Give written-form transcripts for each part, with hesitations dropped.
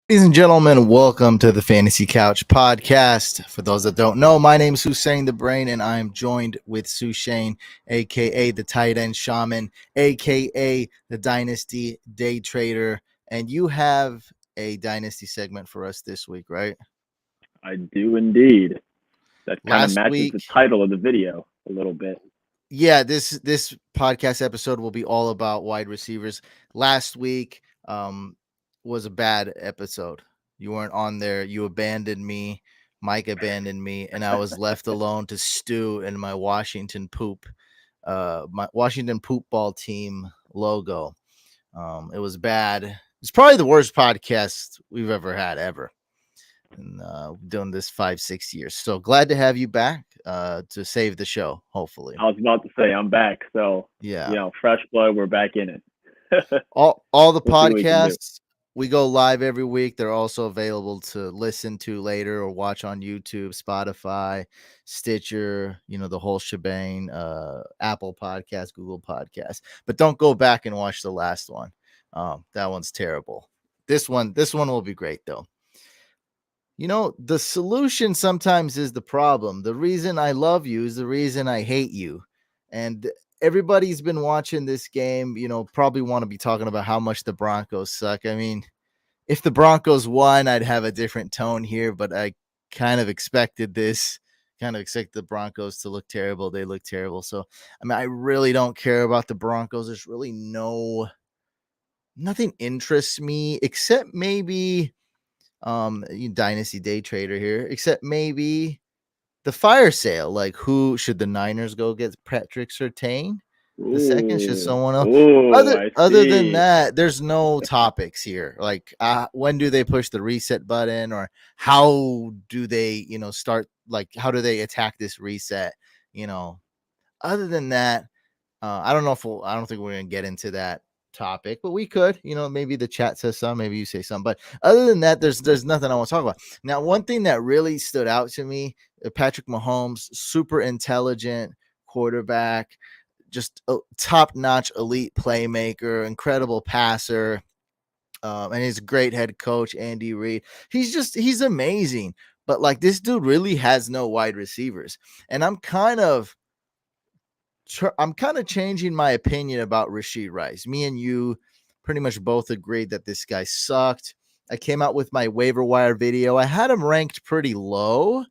Ladies and gentlemen, welcome to the Fantasy Couch podcast. For those that don't know, my name is Hussein the Brain, and I am joined with Sushane, aka the Tight End Shaman, aka the Dynasty Day Trader. And you have a Dynasty segment for us this week, right? I do indeed. That kind of Last matches the week, title of the video a little bit. yeah, this podcast episode will be all about wide receivers. Last week was a bad episode. You weren't on there. You abandoned me. Mike abandoned me, and I was left alone to stew in my my Washington poop ball team logo. It was bad. It's probably the worst podcast we've ever had ever. And doing this 5-6 years. So glad to have you back to save the show, hopefully. I was about to say I'm back, so Yeah. fresh blood. We're back in it. All the We'll see what we can do. podcasts, we go live every week. They're also available to listen to later or watch on YouTube, Spotify, Stitcher, the whole shebang, Apple Podcast, Google Podcast. But don't go back and watch the last one. That one's terrible. This one will be great though. The solution sometimes is the problem. The reason I love you is the reason I hate you. And everybody's been watching this game, probably want to be talking about how much the Broncos suck. I mean, if the Broncos won, I'd have a different tone here, but I kind of expected this, kind of expect the Broncos to look terrible. They look terrible. So, I mean, I really don't care about the Broncos. There's really nothing interests me except maybe dynasty day trader here, except maybe the fire sale. Like, who should the Niners go get? Patrick Surtain the second? Should someone else? I Other than see. that, there's no topics here. Like, when do they push the reset button, or how do they, start? Like, how do they attack this reset? Other than that, I don't know I don't think we're gonna get into that topic, but we could, maybe the chat says some, maybe you say some, but other than that, there's nothing I want to talk about. Now, one thing that really stood out to me, Patrick Mahomes, super intelligent quarterback, just a top-notch elite playmaker, incredible passer, and he's a great head coach, Andy Reid. He's amazing, but like, this dude really has no wide receivers, and I'm kind of changing my opinion about Rashid Rice. Me and you pretty much both agreed that this guy sucked. I came out with my waiver wire video. I had him ranked pretty low,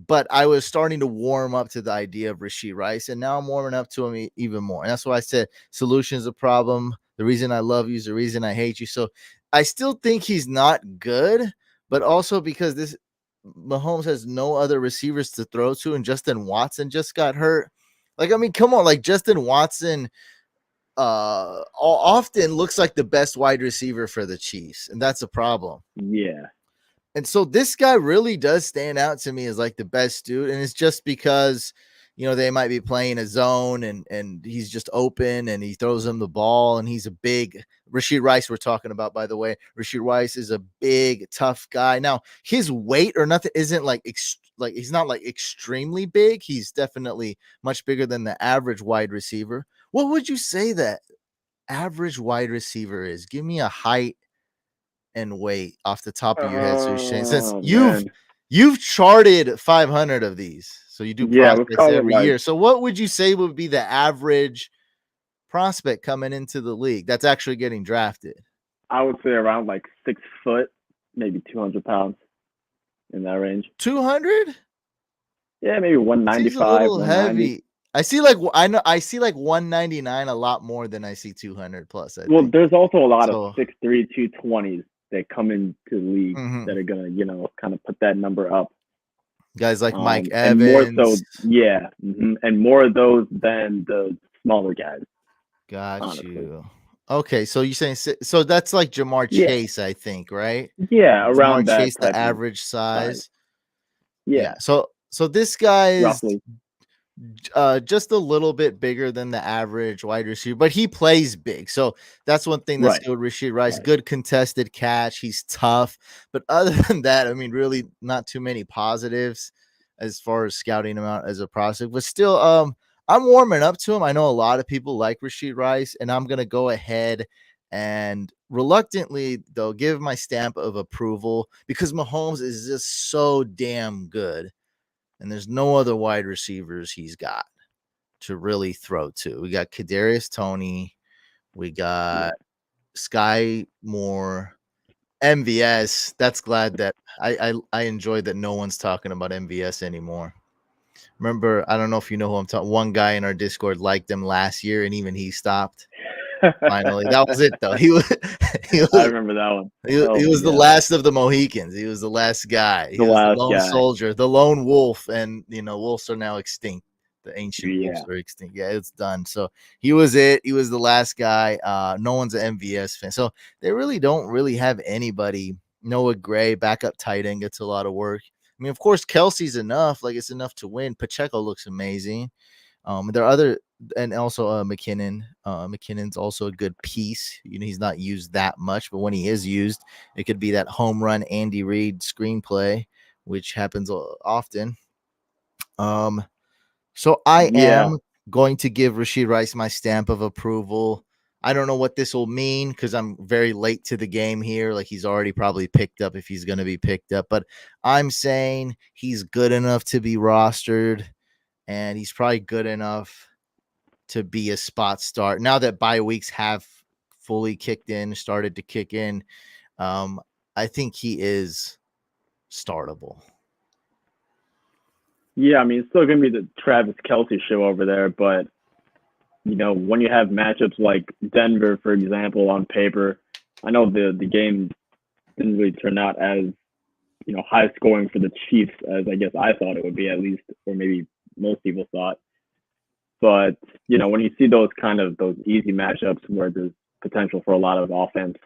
but I was starting to warm up to the idea of Rashid Rice, and now I'm warming up to him even more. And that's why I said solution is a problem. The reason I love you is the reason I hate you. So I still think he's not good, but also because this Mahomes has no other receivers to throw to, and Justin Watson just got hurt. Like, I mean, come on, like, Justin Watson often looks like the best wide receiver for the Chiefs, and that's a problem. Yeah. And so this guy really does stand out to me as like the best dude, and it's just because they might be playing a zone, and he's just open, and he throws him the ball, and he's a big Rashid Rice we're talking about, by the way. Rashid Rice is a big, tough guy. Now, his weight or nothing isn't like he's not like extremely big. He's definitely much bigger than the average wide receiver. What would you say that average wide receiver is? Give me a height and weight off the top of your head, so Shane, since Oh man. you've charted 500 of these, so you do Yeah, we've prospects covered every like year. So what would you say would be the average prospect coming into the league that's actually getting drafted? I would say around like 6 foot, maybe 200 pounds in that range. 200? Yeah, maybe Seems a 195, little 190. heavy. I see like 199 a lot more than I see 200 plus, I Well, think. there's also a lot of So 6'3", 220s that come into the league that are gonna, kind of put that number up. guys like Mike And more so, Evans. yeah, and more of those than the smaller guys. Got Honestly, you. Okay, so you're saying so that's like Jamar yeah, Chase, I think, right? yeah, Jamar around that Chase, the type of average size. size. Yeah. Yeah, So this guy is roughly. just a little bit bigger than the average wide receiver, but he plays big. So that's one thing that's Right. good with Rashid Rice. Right. Good contested catch. He's tough. But other than that, I mean, really not too many positives as far as scouting him out as a prospect. But still, I'm warming up to him. I know a lot of people like Rashid Rice, and I'm gonna go ahead and reluctantly though give my stamp of approval because Mahomes is just so damn good, and there's no other wide receivers he's got to really throw to. We got Kadarius Toney, we got Sky Moore, MVS. That's glad that I enjoyed that no one's talking about MVS anymore. Remember, I don't know if you know who I'm talking. One guy in our Discord liked him last year, and even he stopped. Finally, that was it though. He was he I was remember that one. he was the last of the Mohicans. He was the last guy. He The was the last lone guy. soldier, the lone wolf, and wolves are now extinct. The ancient wolves Yeah. are extinct. Yeah, it's done. So he was it. He was the last guy. No one's an MVS fan. So they really don't really have anybody. Noah Gray, backup tight end, gets a lot of work. I mean, of course, Kelsey's enough. Like, it's enough to win. Pacheco looks amazing. There are other, and also McKinnon. McKinnon's also a good piece. He's not used that much, but when he is used, it could be that home run Andy Reid screenplay, which happens often. So I am going to give Rashee Rice my stamp of approval. I don't know what this will mean because I'm very late to the game here. Like, he's already probably picked up if he's going to be picked up, but I'm saying he's good enough to be rostered, and he's probably good enough to be a spot start. Now that bye weeks have fully started to kick in, I think he is startable. Yeah, I mean, it's still going to be the Travis Kelce show over there, but, when you have matchups like Denver, for example, on paper, I know the game didn't really turn out as, high scoring for the Chiefs as I guess I thought it would be, at least, or maybe most people thought. But, when you see those easy matchups where there's potential for a lot of offense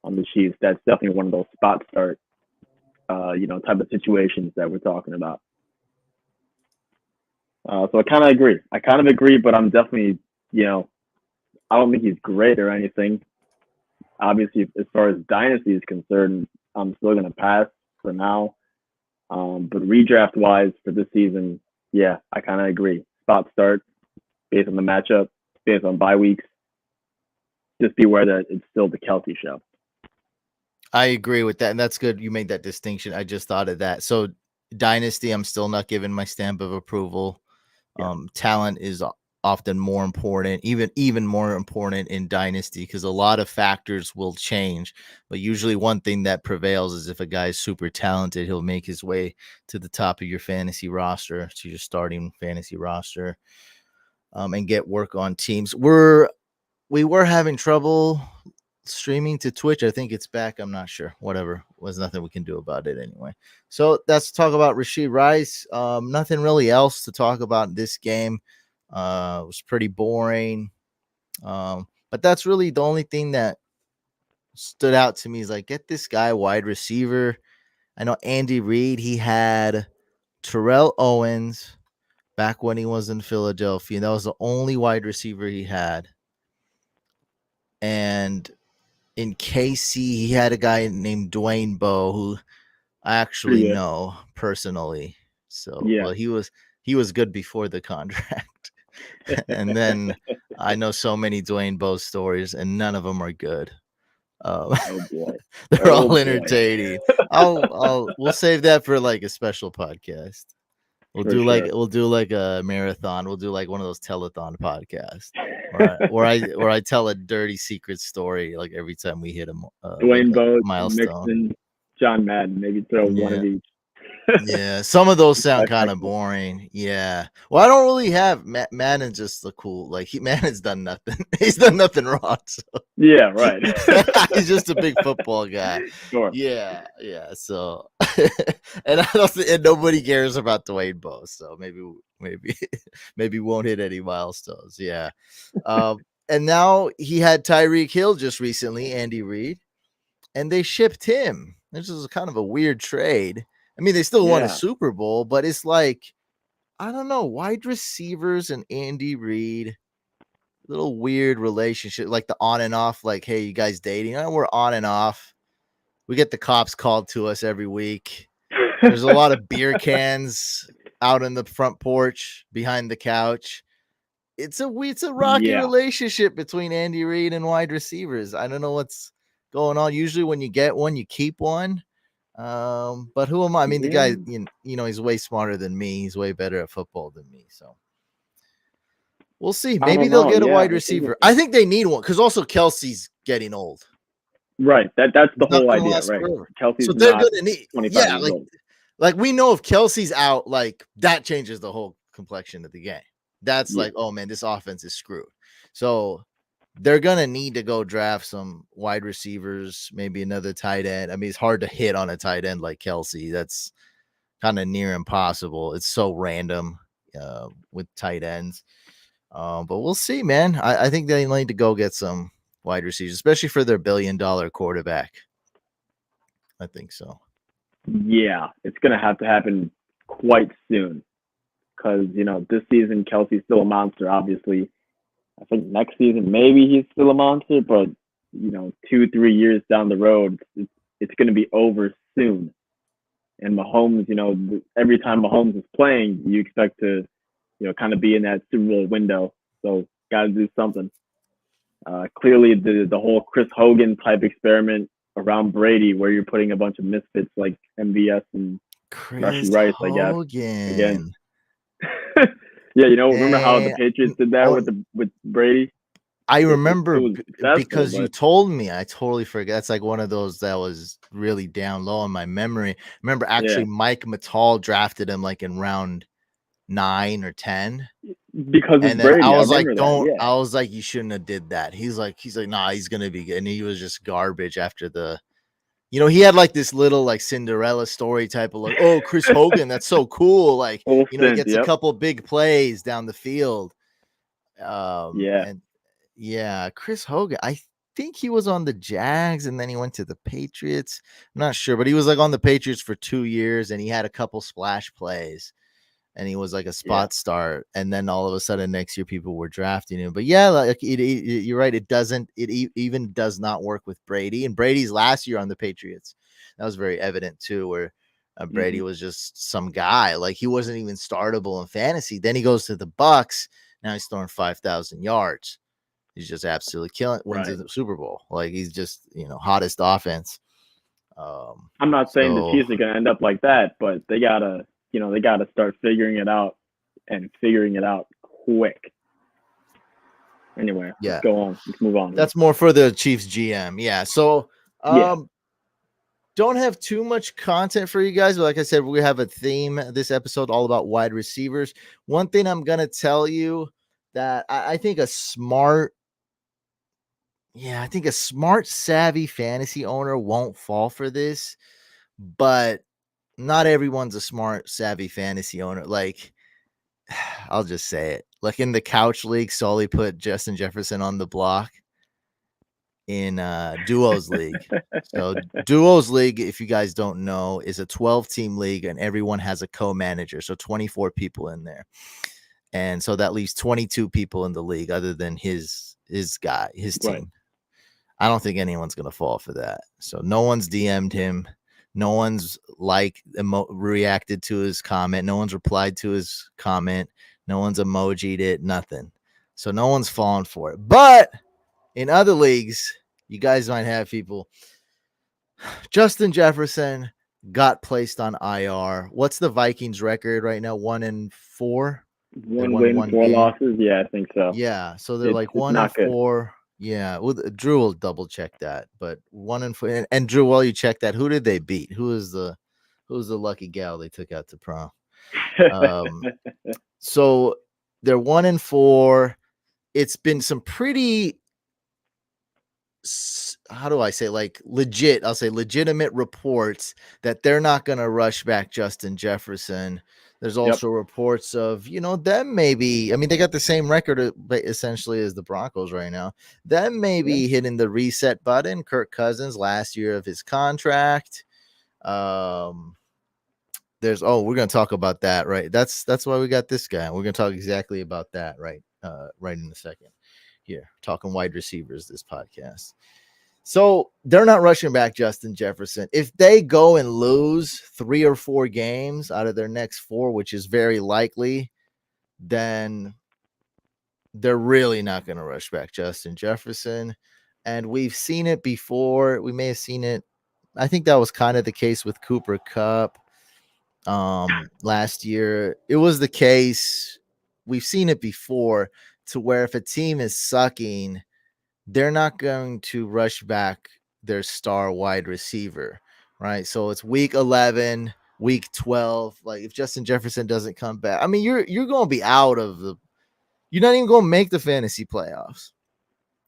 on the Chiefs, that's definitely one of those spot start, type of situations that we're talking about. So I kind of agree, but I'm definitely, I don't think he's great or anything. Obviously, as far as dynasty is concerned, I'm still going to pass for now. But redraft wise for this season, yeah, I kind of agree. Spot start based on the matchup, based on bye weeks. Just beware that it's still the Kelce show. I agree with that, and that's good. You made that distinction. I just thought of that. So dynasty, I'm still not giving my stamp of approval. Talent is often more important, even more important in dynasty, because a lot of factors will change. But usually one thing that prevails is if a guy is super talented, he'll make his way to the top of your fantasy roster, to your starting fantasy roster, and get work on teams. We were having trouble streaming to Twitch. I think it's back. I'm not sure. Whatever. Was nothing we can do about it anyway. So let's talk about Rashee Rice. Nothing really else to talk about in this game. It was pretty boring. But that's really the only thing that stood out to me is like, get this guy wide receiver. I know Andy Reid, he had Terrell Owens back when he was in Philadelphia. That was the only wide receiver he had. And in KC, he had a guy named Dwayne Bowe, who I actually know personally. So, well, he was good before the contract. And then I know so many Dwayne Bowe stories, and none of them are good. Oh boy, they're all entertaining. We'll save that for like a special podcast. We'll do like a marathon. We'll do like one of those telethon podcasts where I tell a dirty secret story like every time we hit Dwayne Bowe, milestone. Mixon, John Madden, maybe throw one of each. Yeah, some of those sound kind of boring. Yeah. Well, I don't really have Madden's just the cool. Like Madden's done nothing. He's done nothing wrong. So. Yeah, right. He's just a big football guy. Sure. Yeah. So, and I don't think, and nobody cares about Dwayne Bowe. So maybe we won't hit any milestones. Yeah. And now he had Tyreek Hill just recently, Andy Reid, and they shipped him. This is kind of a weird trade. I mean, they still won a Super Bowl, but it's like, I don't know, wide receivers and Andy Reid, little weird relationship, like the on and off, like, hey, you guys dating? Oh, we're on and off. We get the cops called to us every week. There's a lot of beer cans out on the front porch behind the couch. It's a rocky relationship between Andy Reid and wide receivers. I don't know what's going on. Usually, when you get one, you keep one. But who am I? I mean, the guy, he's way smarter than me. He's way better at football than me. So we'll see. I Maybe don't they'll know. get a Yeah, wide it's receiver. interesting. I think they need one because also Kelsey's getting old. Right. That's the He's not whole going to idea, last right? forever. Kelsey's So they're not going to need, 25 years old. like we know if Kelsey's out, like that changes the whole complexion of the game. That's like, oh man, this offense is screwed. So they're going to need to go draft some wide receivers, maybe another tight end. I mean, it's hard to hit on a tight end like Kelsey. That's kind of near impossible. It's so random with tight ends. But we'll see, man. I think they need to go get some wide receivers, especially for their $1 billion quarterback. I think so. Yeah, it's going to have to happen quite soon because, this season, Kelsey's still a monster, obviously. I think next season, maybe he's still a monster, but, 2-3 years down the road, it's going to be over soon. And Mahomes, every time Mahomes is playing, you expect to, kind of be in that Super Bowl window. So, got to do something. Clearly, the whole Chris Hogan type experiment around Brady, where you're putting a bunch of misfits like MVS and Chris Rashee Rice, Hogan. I guess. Again. Yeah, remember how the Patriots did that with Brady? I remember because but you told me. I totally forget. It's like one of those that was really down low in my memory. Remember, actually, Mike Mattal drafted him like in round 9 or 10 because and then Brady. I was like, that. I was like, you shouldn't have did that. He's like, nah, he's gonna be good. And he was just garbage after the. He had like this little like Cinderella story type of like, oh, Chris Hogan, that's so cool. Like, he gets a couple big plays down the field. And Chris Hogan, I think he was on the Jags and then he went to the Patriots. I'm not sure, but he was like on the Patriots for 2 years and he had a couple splash plays and he was like a spot start. And then all of a sudden next year people were drafting him. But like you're right. It even does not work with Brady, and Brady's last year on the Patriots. That was very evident too, where Brady was just some guy. Like he wasn't even startable in fantasy. Then he goes to the Bucks. Now he's throwing 5,000 yards. He's just absolutely killing. Wins the Super Bowl. Like he's just hottest offense. I'm not saying the Chiefs are going to end up like that, but they gotta start figuring it out and figuring it out quick. Anyway, let's go on. Let's move on. That's more for the Chiefs GM. Yeah. So don't have too much content for you guys, but like I said, we have a theme this episode all about wide receivers. One thing I'm gonna tell you that I think a smart, savvy fantasy owner won't fall for this, but not everyone's a smart, savvy fantasy owner. Like, I'll just say it. Like in the couch league, Sully put Justin Jefferson on the block in Duos League. So Duos League, if you guys don't know, is a 12-team league and everyone has a co-manager. So 24 people in there. And so that leaves 22 people in the league other than his team. Right. I don't think anyone's going to fall for that. So no one's DM'd him. No one's reacted to his comment. No one's replied to his comment. No one's emojied it. Nothing. So no one's fallen for it. But in other leagues, you guys might have people. Justin Jefferson got placed on IR. What's the Vikings record right now? 1-4? 1 win, 4 losses. Yeah, I think so. Yeah, so they're like 1-4. Yeah, well, Drew will double check that. But 1-4. And Drew, while you check that, who did they beat? Who's the lucky gal they took out to prom? So they're 1-4. It's been some pretty, how do I say, like legit, I'll say legitimate reports that they're not going to rush back Justin Jefferson. There's also reports of, them maybe, I mean, they got the same record essentially as the Broncos right now. Them maybe hitting the reset button. Kirk Cousins last year of his contract. We're going to talk about that, right? That's why we got this guy. We're going to talk exactly about that, right in a second. Here, talking wide receivers, this podcast. So they're not rushing back Justin Jefferson. If they go and lose 3 or 4 games out of their next 4, which is very likely, then they're really not going to rush back Justin Jefferson. And we've seen it before. We may have seen it. I think that was kind of the case with Cooper Kupp last year. It was the case. We've seen it before to where if a team is sucking, they're not going to rush back their star wide receiver, right? So it's week 11, week 12. Like if Justin Jefferson doesn't come back, I mean, you're going to be out of the. You're not even going to make the fantasy playoffs.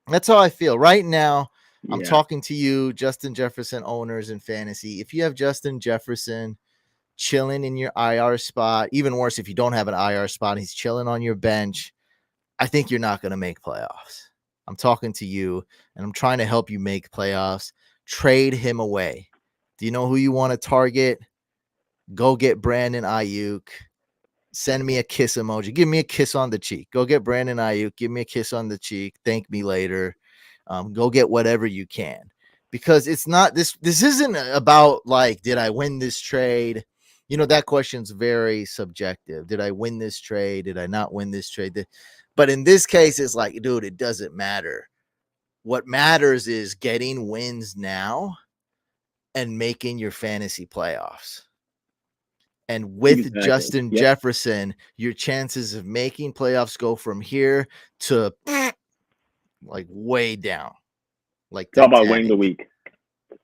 That's how I feel right now. I'm talking to you, Justin Jefferson owners in fantasy. If you have Justin Jefferson chilling in your IR spot, even worse, if you don't have an IR spot, he's chilling on your bench, I think you're not going to make playoffs. I'm talking to you, and I'm trying to help you make playoffs. Trade him away. Do you know who you want to target? Go get Brandon Ayuk. Send me a kiss emoji. Give me a kiss on the cheek. Go get Brandon Ayuk. Give me a kiss on the cheek. Thank me later. Go get whatever you can, because it's not this. This isn't about like, did I win this trade? You know, that question's very subjective. Did I win this trade? Did I not win this trade? But in this case, it's like, dude, it doesn't matter. What matters is getting wins now and making your fantasy playoffs. And with Justin Jefferson, your chances of making playoffs go from here to like way down. Like it's all about winning the week.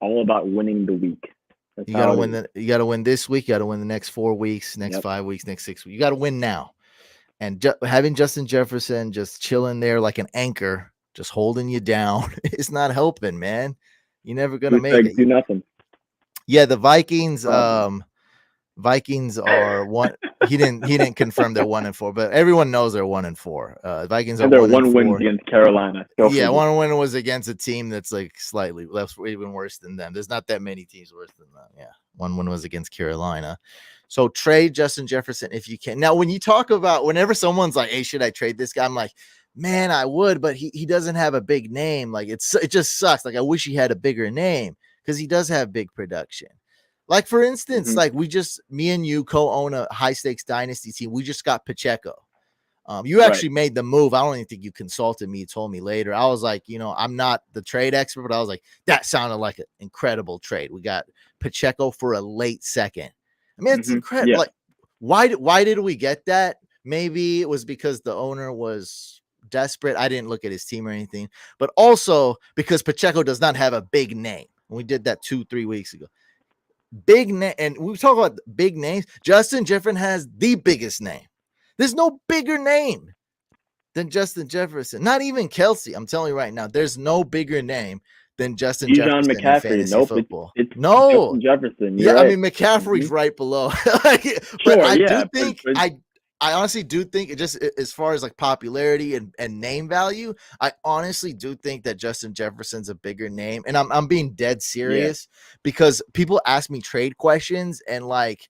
All about winning the week. That's you gotta win. You gotta win this week. You gotta win the next 4 weeks, next 5 weeks, next 6 weeks. You gotta win now. And having Justin Jefferson just chilling there like an anchor, just holding you down, it's not helping, man. You're never gonna make it. Do nothing. Yeah, the Vikings. Vikings are one. He didn't confirm they're 1-4, but everyone knows they're 1-4. Vikings are 1 win against Carolina. Yeah, 1 win was against a team that's like slightly less, even worse than them. There's not that many teams worse than them. Yeah, 1 win was against Carolina. So trade Justin Jefferson if you can. Now, when you talk about whenever someone's like, "Hey, should I trade this guy?" I'm like, man, I would, but he doesn't have a big name. Like it just sucks. Like I wish he had a bigger name because he does have big production. Like, for instance, like me and you co-own a high stakes dynasty team. We just got Pacheco. You actually made the move. I don't even think you consulted me. You told me later. I was like, I'm not the trade expert, but I was like, that sounded like an incredible trade. We got Pacheco for a late second. I mean, it's incredible. Yeah. Like, why did we get that? Maybe it was because the owner was desperate. I didn't look at his team or anything, but also because Pacheco does not have a big name. And we did that 2-3 weeks ago. Big name, and we talk about big names. Justin Jefferson has the biggest name. There's no bigger name than Justin Jefferson. Not even Kelsey. I'm telling you right now, there's no bigger name than Justin Jefferson in fantasy football. It's Justin Jefferson. Yeah, right. I mean McCaffrey's right below. But I do think I honestly do think, just as far as like popularity and name value, I honestly do think that Justin Jefferson's a bigger name. And I'm being dead serious because people ask me trade questions and like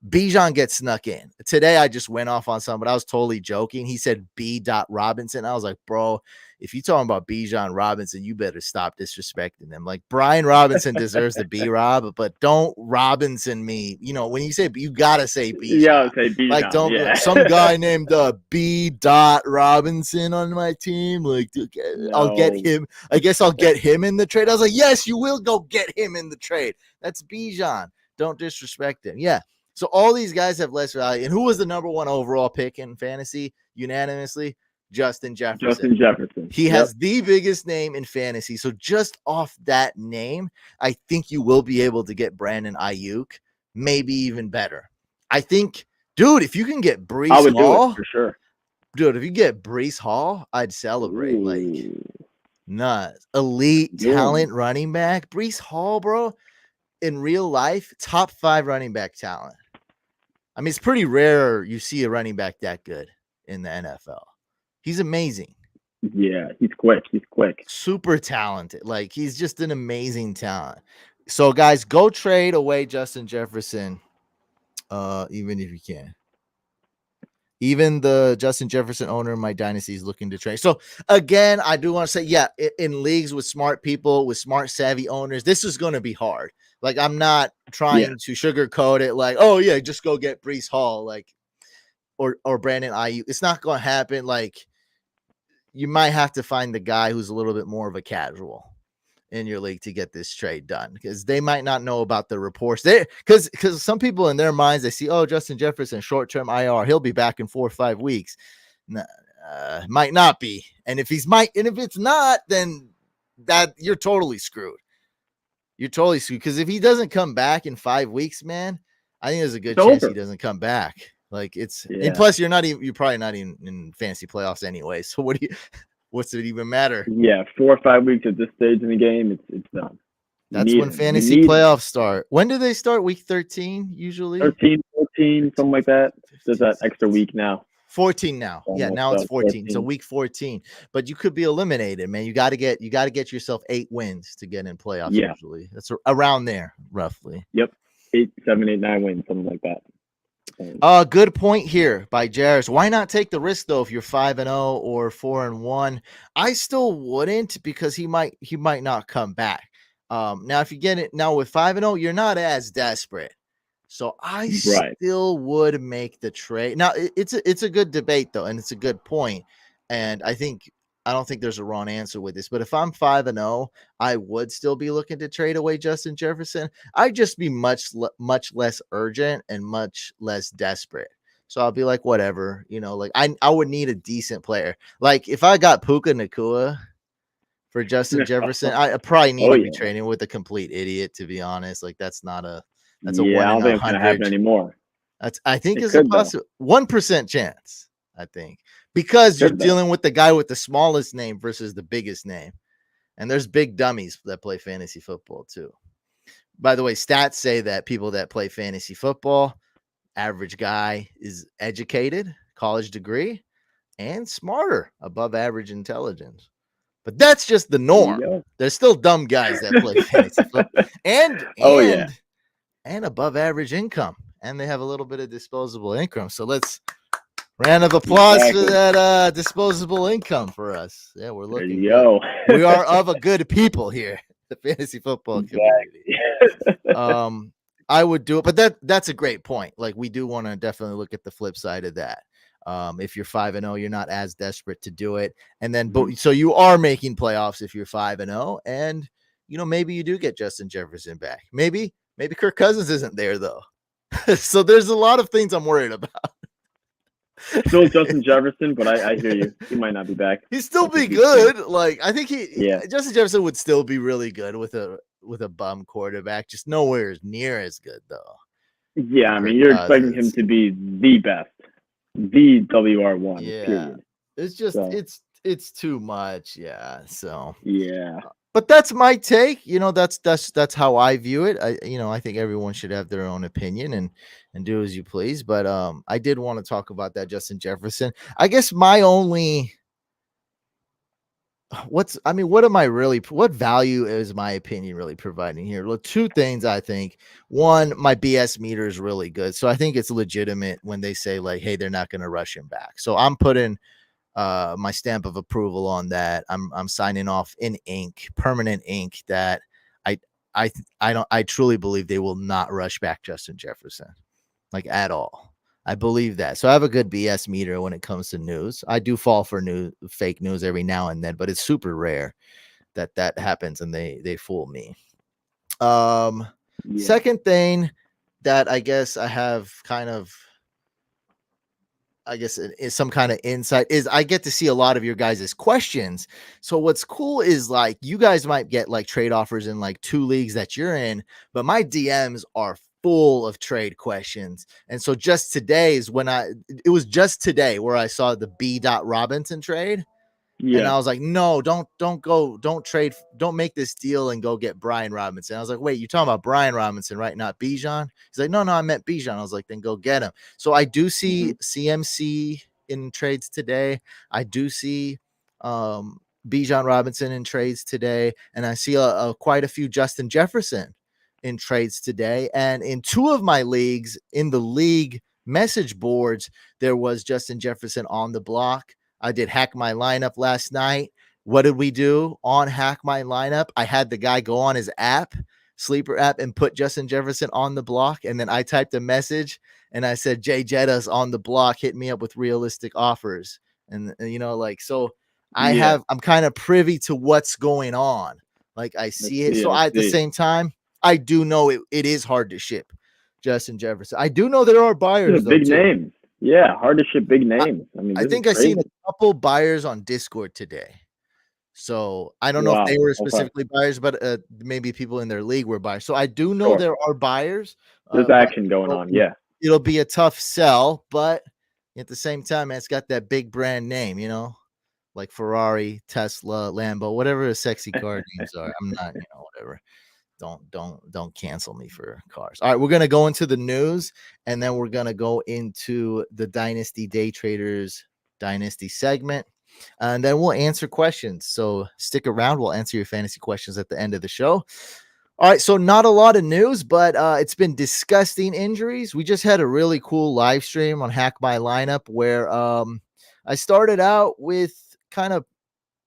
Bijan gets snuck in. Today I just went off on something, but I was totally joking. He said B. Robinson. I was like, bro, if you're talking about Bijan Robinson, you better stop disrespecting them. Like Brian Robinson deserves the B Rob, but don't Robinson me. When you say you gotta say Bijan. Yeah, say Bijan. Like don't some guy named B. Robinson on my team. Like I'll get him. I guess I'll get him in the trade. I was like, yes, you will go get him in the trade. That's Bijan. Don't disrespect him. Yeah. So all these guys have less value. And who was the number 1 overall pick in fantasy unanimously? Justin Jefferson. He has the biggest name in fantasy. So just off that name, I think you will be able to get Brandon Ayuk, maybe even better. I think, dude, if you can get Breece Hall, I would do it for sure. Dude, if you get Breece Hall, I'd celebrate. Ooh. Like, nuts. Elite talent running back. Breece Hall, bro, in real life, top 5 running back talent. I mean, it's pretty rare you see a running back that good in the NFL. He's amazing. Yeah, he's quick. Super talented. Like, he's just an amazing talent. So, guys, go trade away Justin Jefferson, even if you can. Even the Justin Jefferson owner of my dynasty is looking to trade. So, again, I do want to say, in leagues with smart people, with smart, savvy owners, this is going to be hard. Like, I'm not trying to sugarcoat it like, oh, yeah, just go get Breece Hall, like, or Brandon Ayuk. It's not going to happen. Like, you might have to find the guy who's a little bit more of a casual. in your league to get this trade done, because they might not know about the reports. Because some people in their minds, they see, oh, Justin Jefferson, short-term IR, he'll be back in 4 or 5 weeks. Might not be. And if it's not, then that you're totally screwed. You're totally screwed, because if he doesn't come back in 5 weeks, man, I think there's a good chance he doesn't come back. Like and plus you're probably not even in fantasy playoffs anyway. So what's it even matter? Yeah, 4 or 5 weeks at this stage in the game, it's done. That's when fantasy playoffs start. When do they start? Week 13 usually? 13, 14, something like that. There's that extra week now. 14 now. Yeah, now it's 14. So week 14. But you could be eliminated, man. You got to get yourself 8 wins to get in playoffs usually. That's around there, roughly. Yep. 8, 7, 8, 9 wins, something like that. Good point here by Jairus. Why not take the risk though if you're 5-0 or 4-1? I still wouldn't, because he might not come back. Now if you get it now with 5-0, you're not as desperate. So I still would make the trade. Now it's a good debate though, and it's a good point. And I don't think there's a wrong answer with this, but if I'm 5-0, I would still be looking to trade away Justin Jefferson. I'd just be much less urgent and much less desperate. So I'll be like, whatever, like I would need a decent player. Like if I got Puka Nacua for Justin Jefferson, I probably need to be trading with a complete idiot, to be honest. Like that's a 1 in 100. I don't think it's gonna happen anymore. I think it's a possible 1% chance. I think. Because you're dealing with the guy with the smallest name versus the biggest name. And there's big dummies that play fantasy football too. By the way, stats say that people that play fantasy football, average guy is educated, college degree, and smarter, above average intelligence. But that's just the norm. There's still dumb guys that play fantasy football. And above average income. And they have a little bit of disposable income. So round of applause for that disposable income for us. Yeah, we're looking. We are of a good people here, the fantasy football community. I would do it, but that's a great point. Like we do want to definitely look at the flip side of that. If you're 5-0, you're not as desperate to do it, and then so you are making playoffs if you're 5-0, and maybe you do get Justin Jefferson back. Maybe Kirk Cousins isn't there though. So there's a lot of things I'm worried about. Still Justin Jefferson, but I hear you. He might not be back. He'd still be good. Like I think Justin Jefferson would still be really good with a bum quarterback. Just nowhere near as good though. Yeah, I mean you're expecting him to be the best, the WR1. Yeah, period. It's just it's too much. Yeah, so yeah. But that's my take. That's how I view it. I think everyone should have their own opinion and do as you please. But I did want to talk about that Justin Jefferson. I guess my only what value is my opinion really providing here? Well, 2 things I think. One, my BS meter is really good. So I think it's legitimate when they say like, hey, they're not going to rush him back. So I'm putting my stamp of approval on that. I'm signing off in ink, permanent ink, that I truly believe they will not rush back Justin Jefferson, like at all. I believe that. So I have a good BS meter when it comes to news. I do fall for fake news every now and then, but it's super rare that happens and they fool me. Second thing that I guess I have is some kind of insight is I get to see a lot of your guys' questions. So what's cool is like you guys might get like trade offers in like 2 leagues that you're in, but my DMs are full of trade questions. And so just today is it was just today where I saw the B. Robinson trade. Yeah. And I was like, no, don't trade, don't make this deal and go get Brian Robinson. I was like, wait, you're talking about Brian Robinson, right? Not Bijan? He's like, no, I meant Bijan. I was like, then go get him. So I do see CMC in trades today. I do see Bijan Robinson in trades today. And I see quite a few Justin Jefferson in trades today. And in 2 of my leagues, in the league message boards, there was Justin Jefferson on the block. I did Hack My Lineup last night. What did we do on Hack My Lineup? I had the guy go on his app, sleeper app, and put Justin Jefferson on the block. And then I typed a message and I said, Jay Jetta's on the block. Hit me up with realistic offers. And so I'm kind of privy to what's going on. Like I see it. see, So I at the see. same time, I do know it is hard to ship Justin Jefferson. I do know there are These are buyers though big too. names. Yeah, hard to ship big names. I mean, I this is think I seen a crazy. couple buyers on Discord today. So I don't know if they Wow. were Okay. specifically buyers, but maybe people in their league were buyers. So I do know Sure. there are buyers, There's but action going it'll on. be, Yeah. it'll be a tough sell. But at the same time, man, it's got that big brand name, like Ferrari, Tesla, Lambo, whatever the sexy car names are. I'm not, whatever. Don't cancel me for cars. All right, we're gonna go into the news, and then we're gonna go into the Dynasty Day Traders Dynasty segment, and then we'll answer questions. So stick around. We'll answer your fantasy questions at the end of the show. All right, so not a lot of news, but it's been disgusting injuries. We just had a really cool live stream on Hack My Lineup where I started out with kind of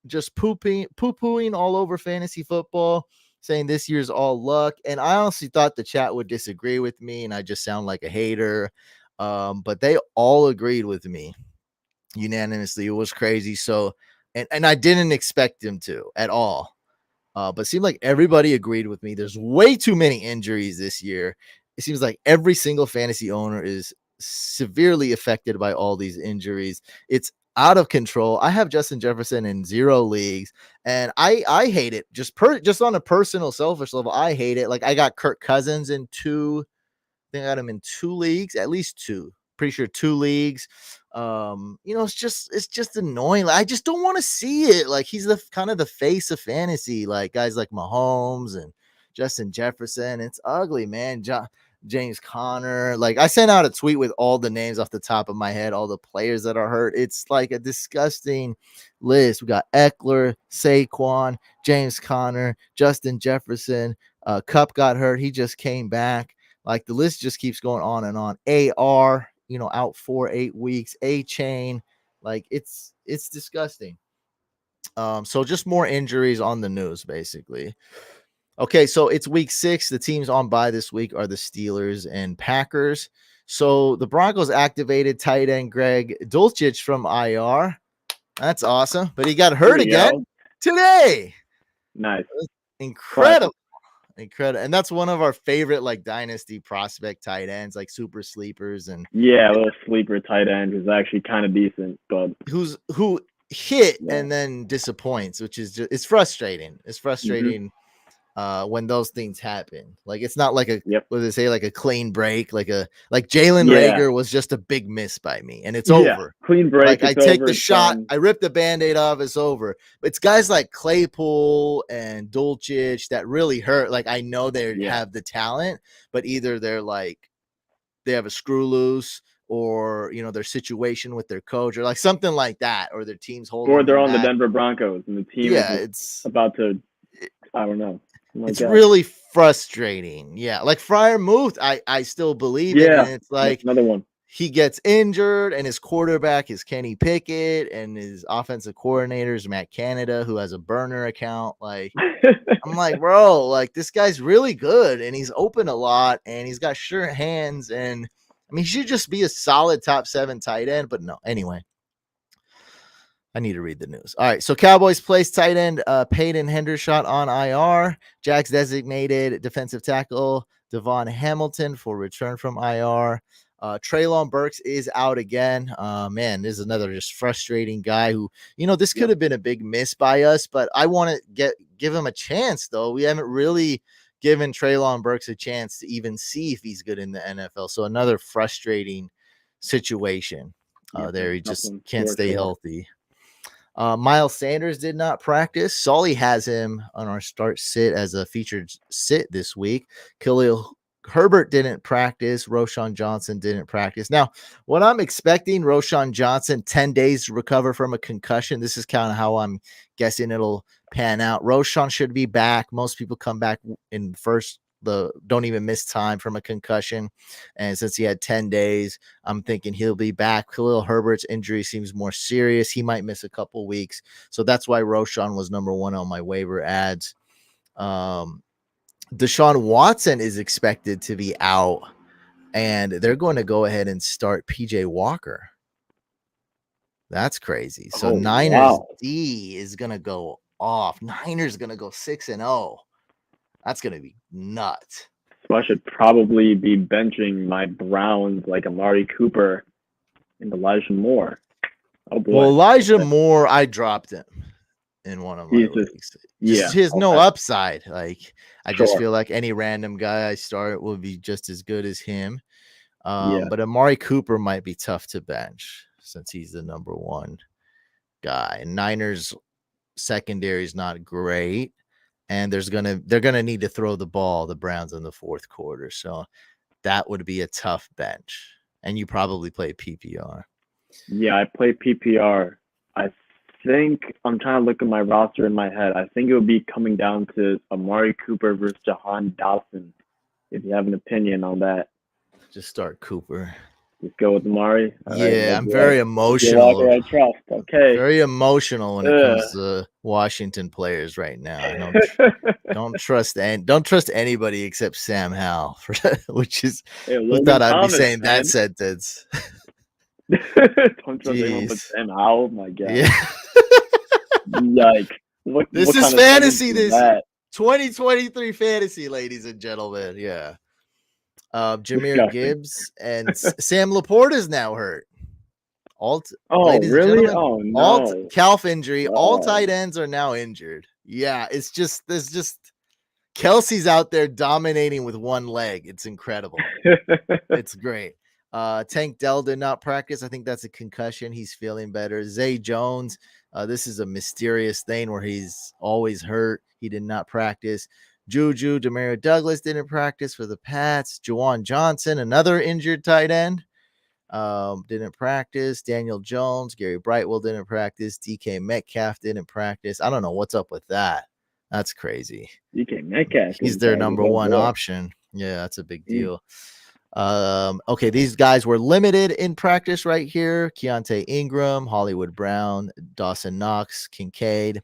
just poo-pooing all over fantasy football, saying this year's all luck. And I honestly thought the chat would disagree with me and I just sound like a hater. But they all agreed with me unanimously. It was crazy. So, and I didn't expect them to at all. But it seemed like everybody agreed with me. There's way too many injuries this year. It seems like every single fantasy owner is severely affected by all these injuries. It's out of control. I have Justin Jefferson in 0 leagues, and I hate it. Just on a personal, selfish level, I hate it. Like I got Kirk Cousins in 2. I think I got him in 2 leagues, at least 2. Pretty sure 2 leagues. It's just annoying. Like, I just don't want to see it. Like he's the kind of the face of fantasy. Like guys like Mahomes and Justin Jefferson. It's ugly, man. James Conner. Like I sent out a tweet with all the names off the top of my head, all the players that are hurt. It's like a disgusting list. We got Eckler, Saquon, James Conner, Justin Jefferson. Cup got hurt. He just came back. Like the list just keeps going on and on. AR, out for 8 weeks. A chain, like it's disgusting. So just more injuries on the news, basically. Okay, so it's week 6. The teams on bye this week are the Steelers and Packers. So the Broncos activated tight end Greg Dulcich from IR. That's awesome, but he got hurt again today. Nice. Incredible. Incredible. And that's one of our favorite like dynasty prospect tight ends, like super sleepers. And yeah, a little sleeper tight end who's actually kind of decent, but who hit and then disappoints, which is just it's frustrating. It's frustrating when those things happen. Like it's not like what do they say, like a clean break, like Jalen Reagor was just a big miss by me, and it's over. Clean break. Like I take the shot, I rip the band-aid off, it's over. But it's guys like Claypool and Dulcich that really hurt. Like I know they have the talent, but either they're like they have a screw loose, or their situation with their coach, or like something like that, or their team's holding, or they're on the Denver Broncos and the team it's about to, I don't know. It's really frustrating. Yeah, like Freiermuth, I still believe in. And it's like another one. He gets injured, and his quarterback is Kenny Pickett, and his offensive coordinator is Matt Canada, who has a burner account. Like, I'm like, bro, like this guy's really good, and he's open a lot, and he's got sure hands, and I mean, he should just be a solid top 7 tight end. But no, anyway. I need to read the news. All right. So Cowboys placed tight end Peyton Hendershot on IR. Jags designated defensive tackle Devon Hamilton for return from IR. Treylon Burks is out again. Man, this is another just frustrating guy who, this could have been a big miss by us, but I want to give him a chance, though. We haven't really given Treylon Burks a chance to even see if he's good in the NFL. So another frustrating situation there. He just can't stay healthy. Miles Sanders did not practice. Sully has him on our start sit as a featured sit this week. Khalil Herbert didn't practice. Roschon Johnson didn't practice. Now, what I'm expecting, Roschon Johnson, 10 days to recover from a concussion. This is kind of how I'm guessing it'll pan out. Roschon should be back. Most people come back in don't even miss time from a concussion. And since he had 10 days, I'm thinking he'll be back. Khalil Herbert's injury seems more serious. He might miss a couple weeks. So that's why Roschon was number 1 on my waiver ads. Deshaun Watson is expected to be out, and they're going to go ahead and start PJ Walker. That's crazy. So Niners D is going to go off. Niners gonna go 6-0. That's gonna be nuts. So I should probably be benching my Browns like Amari Cooper and Elijah Moore. Oh boy. Well, Elijah Moore, I dropped him in one of my He's just leagues. yeah. Just he has no Okay. upside. Like I just Sure. feel like any random guy I start will be just as good as him. Yeah. But Amari Cooper might be tough to bench since he's the number one guy. And Niners secondary is not great, and they're gonna need to throw the ball, the Browns, in the fourth quarter. So that would be a tough bench. And you probably play PPR. Yeah, I play PPR. I think I'm trying to look at my roster in my head. I think it would be coming down to Amari Cooper versus Jahan Dotson. If you have an opinion on that, Just start Cooper. just go with Amari. All right, Yeah, that's I'm your very locker emotional. I trust. Okay. Very emotional when it Ugh. comes to Washington players right now. I don't trust anybody except Sam Howell, Hey, who Logan thought I'd be Thomas, saying that man. sentence. Don't trust anyone but Jeez. Sam Howell. My God. Yeah. Yikes. This what is kind of fantasy. sentence is This that? 2023 fantasy, ladies and gentlemen. Yeah. Jahmyr Disgusting. Gibbs and Sam Laporta is now hurt. Oh, Ladies and really? gentlemen, Oh, no. calf injury. All Oh. tight ends are now injured. Yeah, there's just Kelsey's out there dominating with one leg. It's incredible. It's great. Tank Dell did not practice. I think that's a concussion. He's feeling better. Zay Jones, this is a mysterious thing where he's always hurt. He did not practice. Juju, Demario Douglas didn't practice for the Pats. Juwan Johnson, another injured tight end, didn't practice. Daniel Jones, Gary Brightwell didn't practice. DK Metcalf didn't practice. I don't know what's up with that. That's crazy. DK Metcalf. He's their number one option. Yeah, that's a big deal. Okay, these guys were limited in practice right here. Keontae Ingram, Hollywood Brown, Dawson Knox, Kincaid,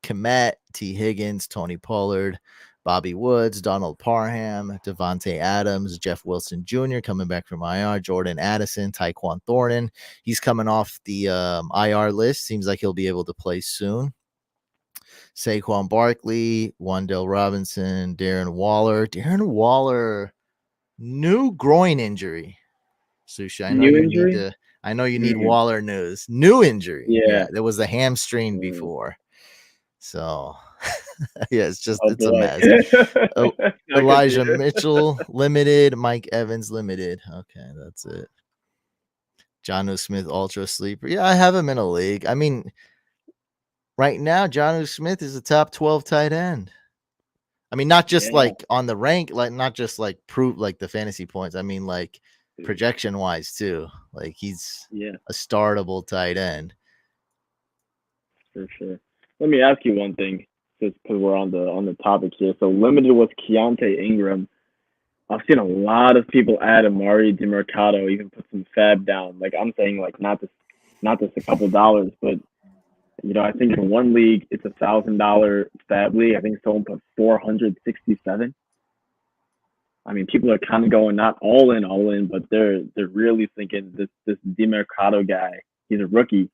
Kmet, T. Higgins, Tony Pollard, Bobby Woods, Donald Parham, Devontae Adams, Jeff Wilson Jr. coming back from IR, Jordan Addison, Tyquan Thornton. He's coming off the IR list. Seems like he'll be able to play soon. Saquon Barkley, Wan'Dale Robinson, Darren Waller. Darren Waller, new groin injury. Sushi, I know you need Waller news. New injury. Yeah. There was a hamstring before. So, yeah, it's a mess. Elijah Mitchell, limited. Mike Evans, limited. Okay, that's it. Jonnu Smith, ultra sleeper. Yeah, I have him in a league. I mean, right now, Jonnu Smith is a top 12 tight end. I mean, not just like on the rank, like not just like prove like the fantasy points. I mean, like projection wise too. Like he's a startable tight end. For sure. Let me ask you one thing, just because we're on the topic here. So limited was Keontae Ingram. I've seen a lot of people add Amari DeMercado, even put some fab down. Like I'm saying, like not just a couple dollars, but I think in one league it's $1,000 fab league. I think someone put 467. I mean, people are kind of going not all in, but they're really thinking this DeMercado guy. He's a rookie,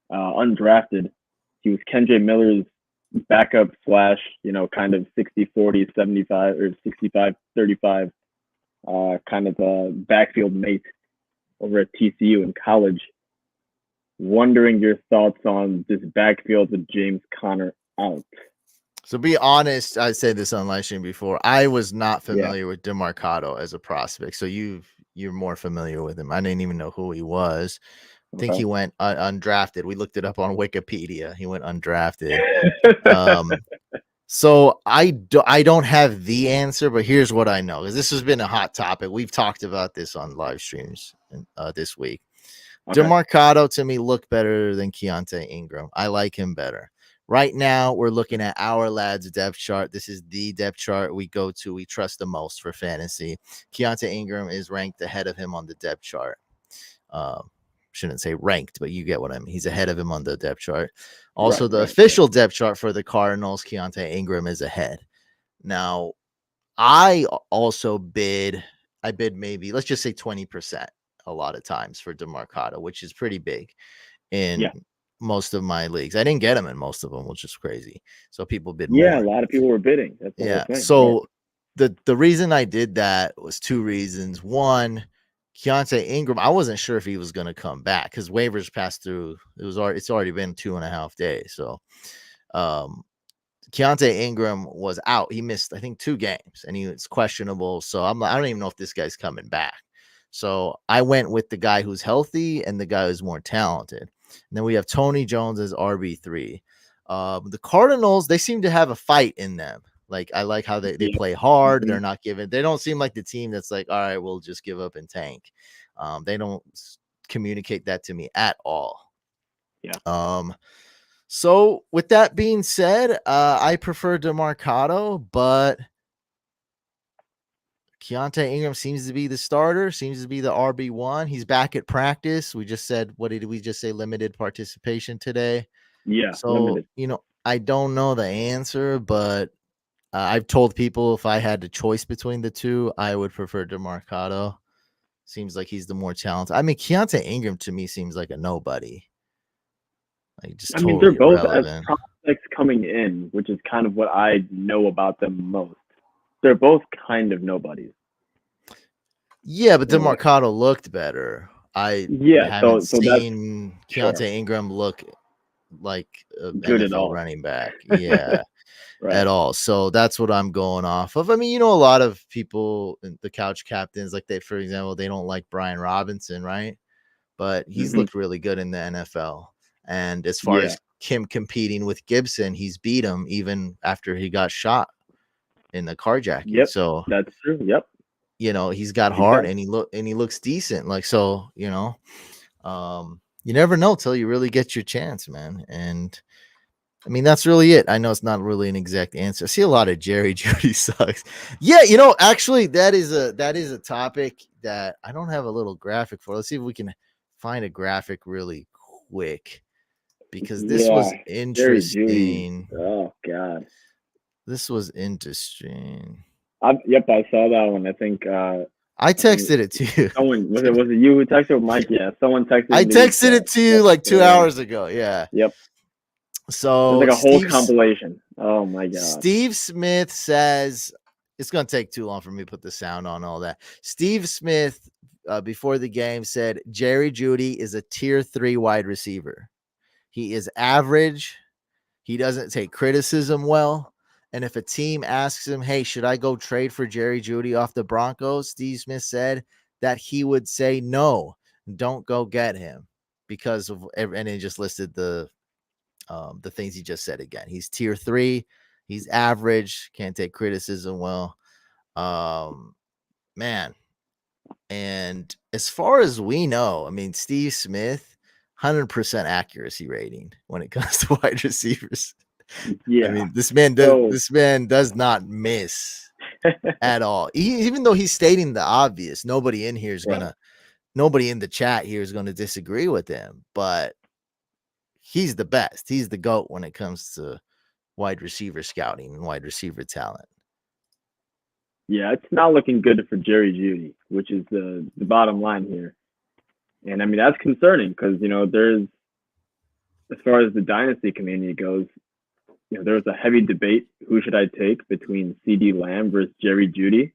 undrafted. He was Kendre Miller's backup / kind of 60-40, 75 or 65-35 kind of backfield mate over at TCU in college. Wondering your thoughts on this backfield with James Conner out. So be honest, I said this on live stream before. I was not familiar with DeMercado as a prospect. So you're more familiar with him. I didn't even know who he was. I think he went undrafted. We looked it up on Wikipedia. He went undrafted. So I don't have the answer, but here's what I know, because this has been a hot topic. We've talked about this on live streams this week. DeMercado to me looked better than Keontae Ingram. I like him better. Right now, we're looking at Our Lads depth chart. This is the depth chart we go to. We trust the most for fantasy. Keontae Ingram is ranked ahead of him on the depth chart. Shouldn't say ranked, but you get what I mean. He's ahead of him on the depth chart. Also, the official depth chart for the Cardinals, Keontae Ingram is ahead. Now, I bid maybe, let's just say 20% a lot of times for DeMercado, which is pretty big in most of my leagues. I didn't get him in most of them, which is crazy. So people bid Yeah, a more. lot of people were bidding. That's the whole Yeah. thing. So the reason I did that was two reasons. One, Keontae Ingram, I wasn't sure if he was going to come back because waivers passed through. It's already been 2.5 days. So um Keontae Ingram was out. He missed, I think, 2 games and he was questionable. So I don't even know if this guy's coming back. So I went with the guy who's healthy and the guy who's more talented. And then we have Tony Jones as RB3. The Cardinals, they seem to have a fight in them. Like, I like how they Yeah. play hard. Mhm. They're not giving, they don't seem like the team that's like, all right, we'll just give up and tank. They don't communicate that to me at all. Yeah. So with that being said, I prefer DeMarcado, but Keontae Ingram seems to be the starter, seems to be the RB1. He's back at practice. We just said, what did we just say? Limited participation today. Yeah, So, limited. I don't know the answer, but I've told people if I had the choice between the two, I would prefer DeMarcado. Seems like he's the more talented. I mean, Keontae Ingram to me seems like a nobody. Like, just I mean, they're totally both as irrelevant. prospects coming in, which is kind of what I know about them most. They're both kind of nobodies. Yeah, but in a way. DeMarcado looked better. I Yeah, haven't so that's seen sure. Keontae Ingram look like an Good at NFL all. running back. Yeah, Right. at all. So that's what I'm going off of. I mean, a lot of people, the couch captains, like for example, they don't like Brian Robinson, right? But he's Mhm. looked really good in the NFL. And as far Yeah. as him competing with Gibson, he's beat him even after he got shot in the carjacking. Yep. So That's true. Yep. he's got heart Exactly. and he looks decent. Like, so, you never know till you really get your chance, man. And I mean, that's really it. I know it's not really an exact answer. I see a lot of Jerry Jeudy sucks. Yeah, actually that is a topic that I don't have a little graphic for. Let's see if we can find a graphic really quick because this was Yeah. Jerry Jeudy. interesting. Oh God. This was interesting. Yep, I saw that one. I think I texted it to you. someone was it you who texted or Mike? Yeah, someone texted I me. texted it to you Yep, like 2 there it is. hours ago. Yeah. Yep. It's So like a whole compilation. Oh my God. Steve Smith says it's going to take too long for me to put the sound on all that. Steve Smith, before the game, said Jerry Jeudy is a tier 3 wide receiver. He is average. He doesn't take criticism well. And if a team asks him, hey, should I go trade for Jerry Jeudy off the Broncos? Steve Smith said that he would say no, don't go get him because of, and he just listed the things he just said again. He's tier 3. He's average. Can't take criticism well. Man. And as far as we know, I mean, Steve Smith, 100% accuracy rating when it comes to wide receivers. Yeah. I mean, this man does not miss at all. Even though he's stating the obvious, nobody in the chat here is gonna disagree with him. But he's the best. He's the GOAT when it comes to wide receiver scouting and wide receiver talent. Yeah, it's not looking good for Jerry Jeudy, which is the bottom line here. And I mean, that's concerning because, there's, as far as the dynasty community goes, there's a heavy debate. Who should I take between CeeDee Lamb versus Jerry Jeudy?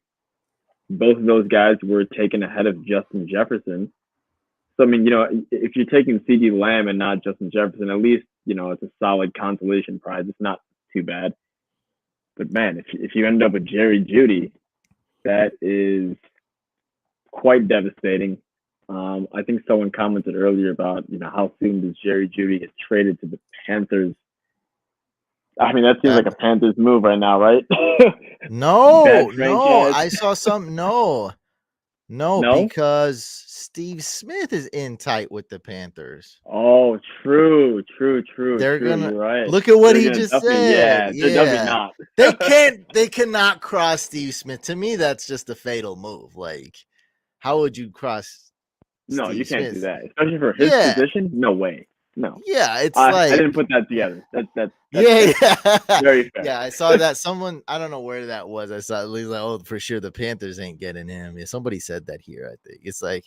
Both of those guys were taken ahead of Justin Jefferson. So, I mean, if you're taking CeeDee Lamb and not Justin Jefferson, at least, it's a solid consolation prize. It's not too bad. But man, if you end up with Jerry Jeudy, that is quite devastating. I think someone commented earlier about, how soon does Jerry Jeudy get traded to the Panthers? I mean, that seems like a Panthers move right now, right? No, I saw something. No, because Steve Smith is in tight with the Panthers. Oh, true. They're gonna You're right. look at what he just said. Yeah, they're definitely not. They cannot cross Steve Smith. To me, that's just a fatal move. Like, how would you cross? No, Steve you can't Smith? do that, especially for his position. No way. No. Yeah, it's I didn't put that together. That's yeah. very fair. Yeah, I saw that. Someone, I don't know where that was. I saw at least like, oh, for sure the Panthers ain't getting him. Yeah, somebody said that here. I think it's like,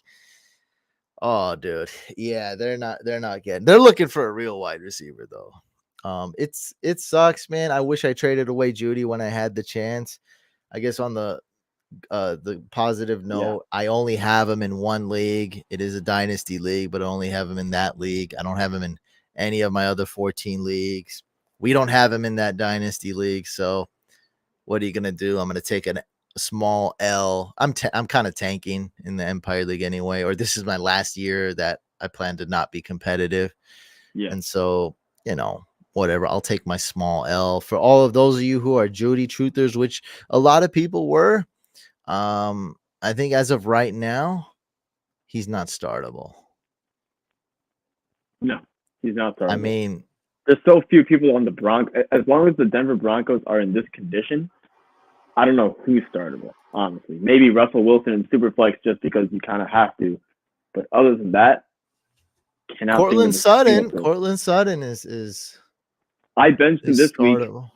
Oh, dude. Yeah, they're not getting. They're looking for a real wide receiver though. It sucks, man. I wish I traded away Judy when I had the chance. I guess on the positive Yeah. note, I only have him in one league. It is a dynasty league, but I only have him in that league. I don't have him in any of my other 14 leagues. We don't have him in that dynasty league, so what are you gonna do? I'm gonna take a small L. I'm kind of tanking in the Empire League anyway, or this is my last year that I plan to not be competitive, Yeah. and so whatever. I'll take my small L for all of those of you who are Judy truthers, which a lot of people were. I think as of right now, he's not startable. No, he's not I startable. mean, There's so few people on the Broncos. As long as the Denver Broncos are in this condition, I don't know who's startable, honestly. Maybe Russell Wilson and Superflex just because you kind of have to. But other than that, cannot think of Cortland a single Sutton. person. Cortland Sutton is I benched him this week, startable.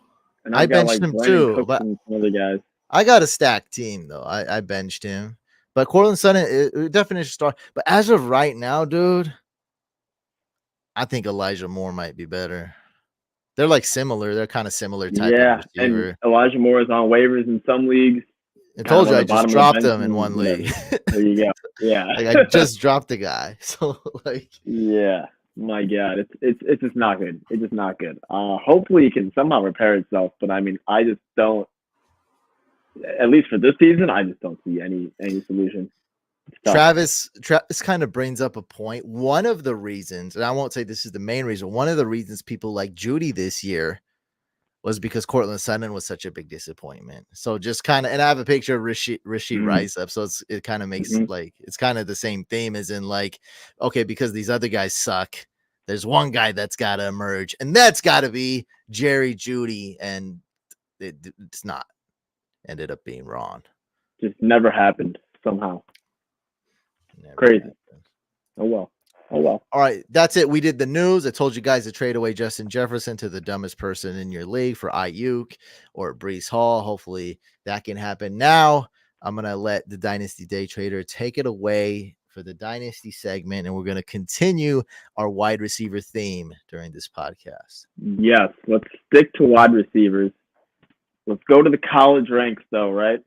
and I I've got benched like him Brandon too, Cooks but and some other guys. I got a stacked team though. I benched him, but Cortland Sutton definition star. But as of right now, dude, I think Elijah Moore might be better. They're like similar. They're kind of similar type of Yeah, and receiver. Elijah Moore is on waivers in some leagues, I kind of told you on I the just bottom of the dropped bench them in and one whatever. league. There you go. Yeah. Like I just dropped the guy. So like Yeah. My God, it's just not good. It's just not good. Hopefully it can somehow repair itself, but I mean, I just don't. At least for this season, I just don't see any solution. Travis kind of brings up a point. One of the reasons, and I won't say this is the main reason, one of the reasons people like Judy this year was because Cortland Sutton was such a big disappointment. So just kind of, and I have a picture of Rashid Rice up, so it kind of makes Mm-hmm. like it's kind of the same theme as in like, okay, because these other guys suck, there's one guy that's got to emerge, and that's got to be Jerry Judy, and it's not. Ended up being wrong. Just never happened somehow. Never Crazy. happened. Oh well. Oh well. All right, that's it. We did the news. I told you guys to trade away Justin Jefferson to the dumbest person in your league for Ayuk or Brees Hall. Hopefully that can happen. Now I'm gonna let the Dynasty Day Trader take it away for the Dynasty segment, and we're gonna continue our wide receiver theme during this podcast. Yes, let's stick to wide receivers. Let's go to the college ranks, though, right?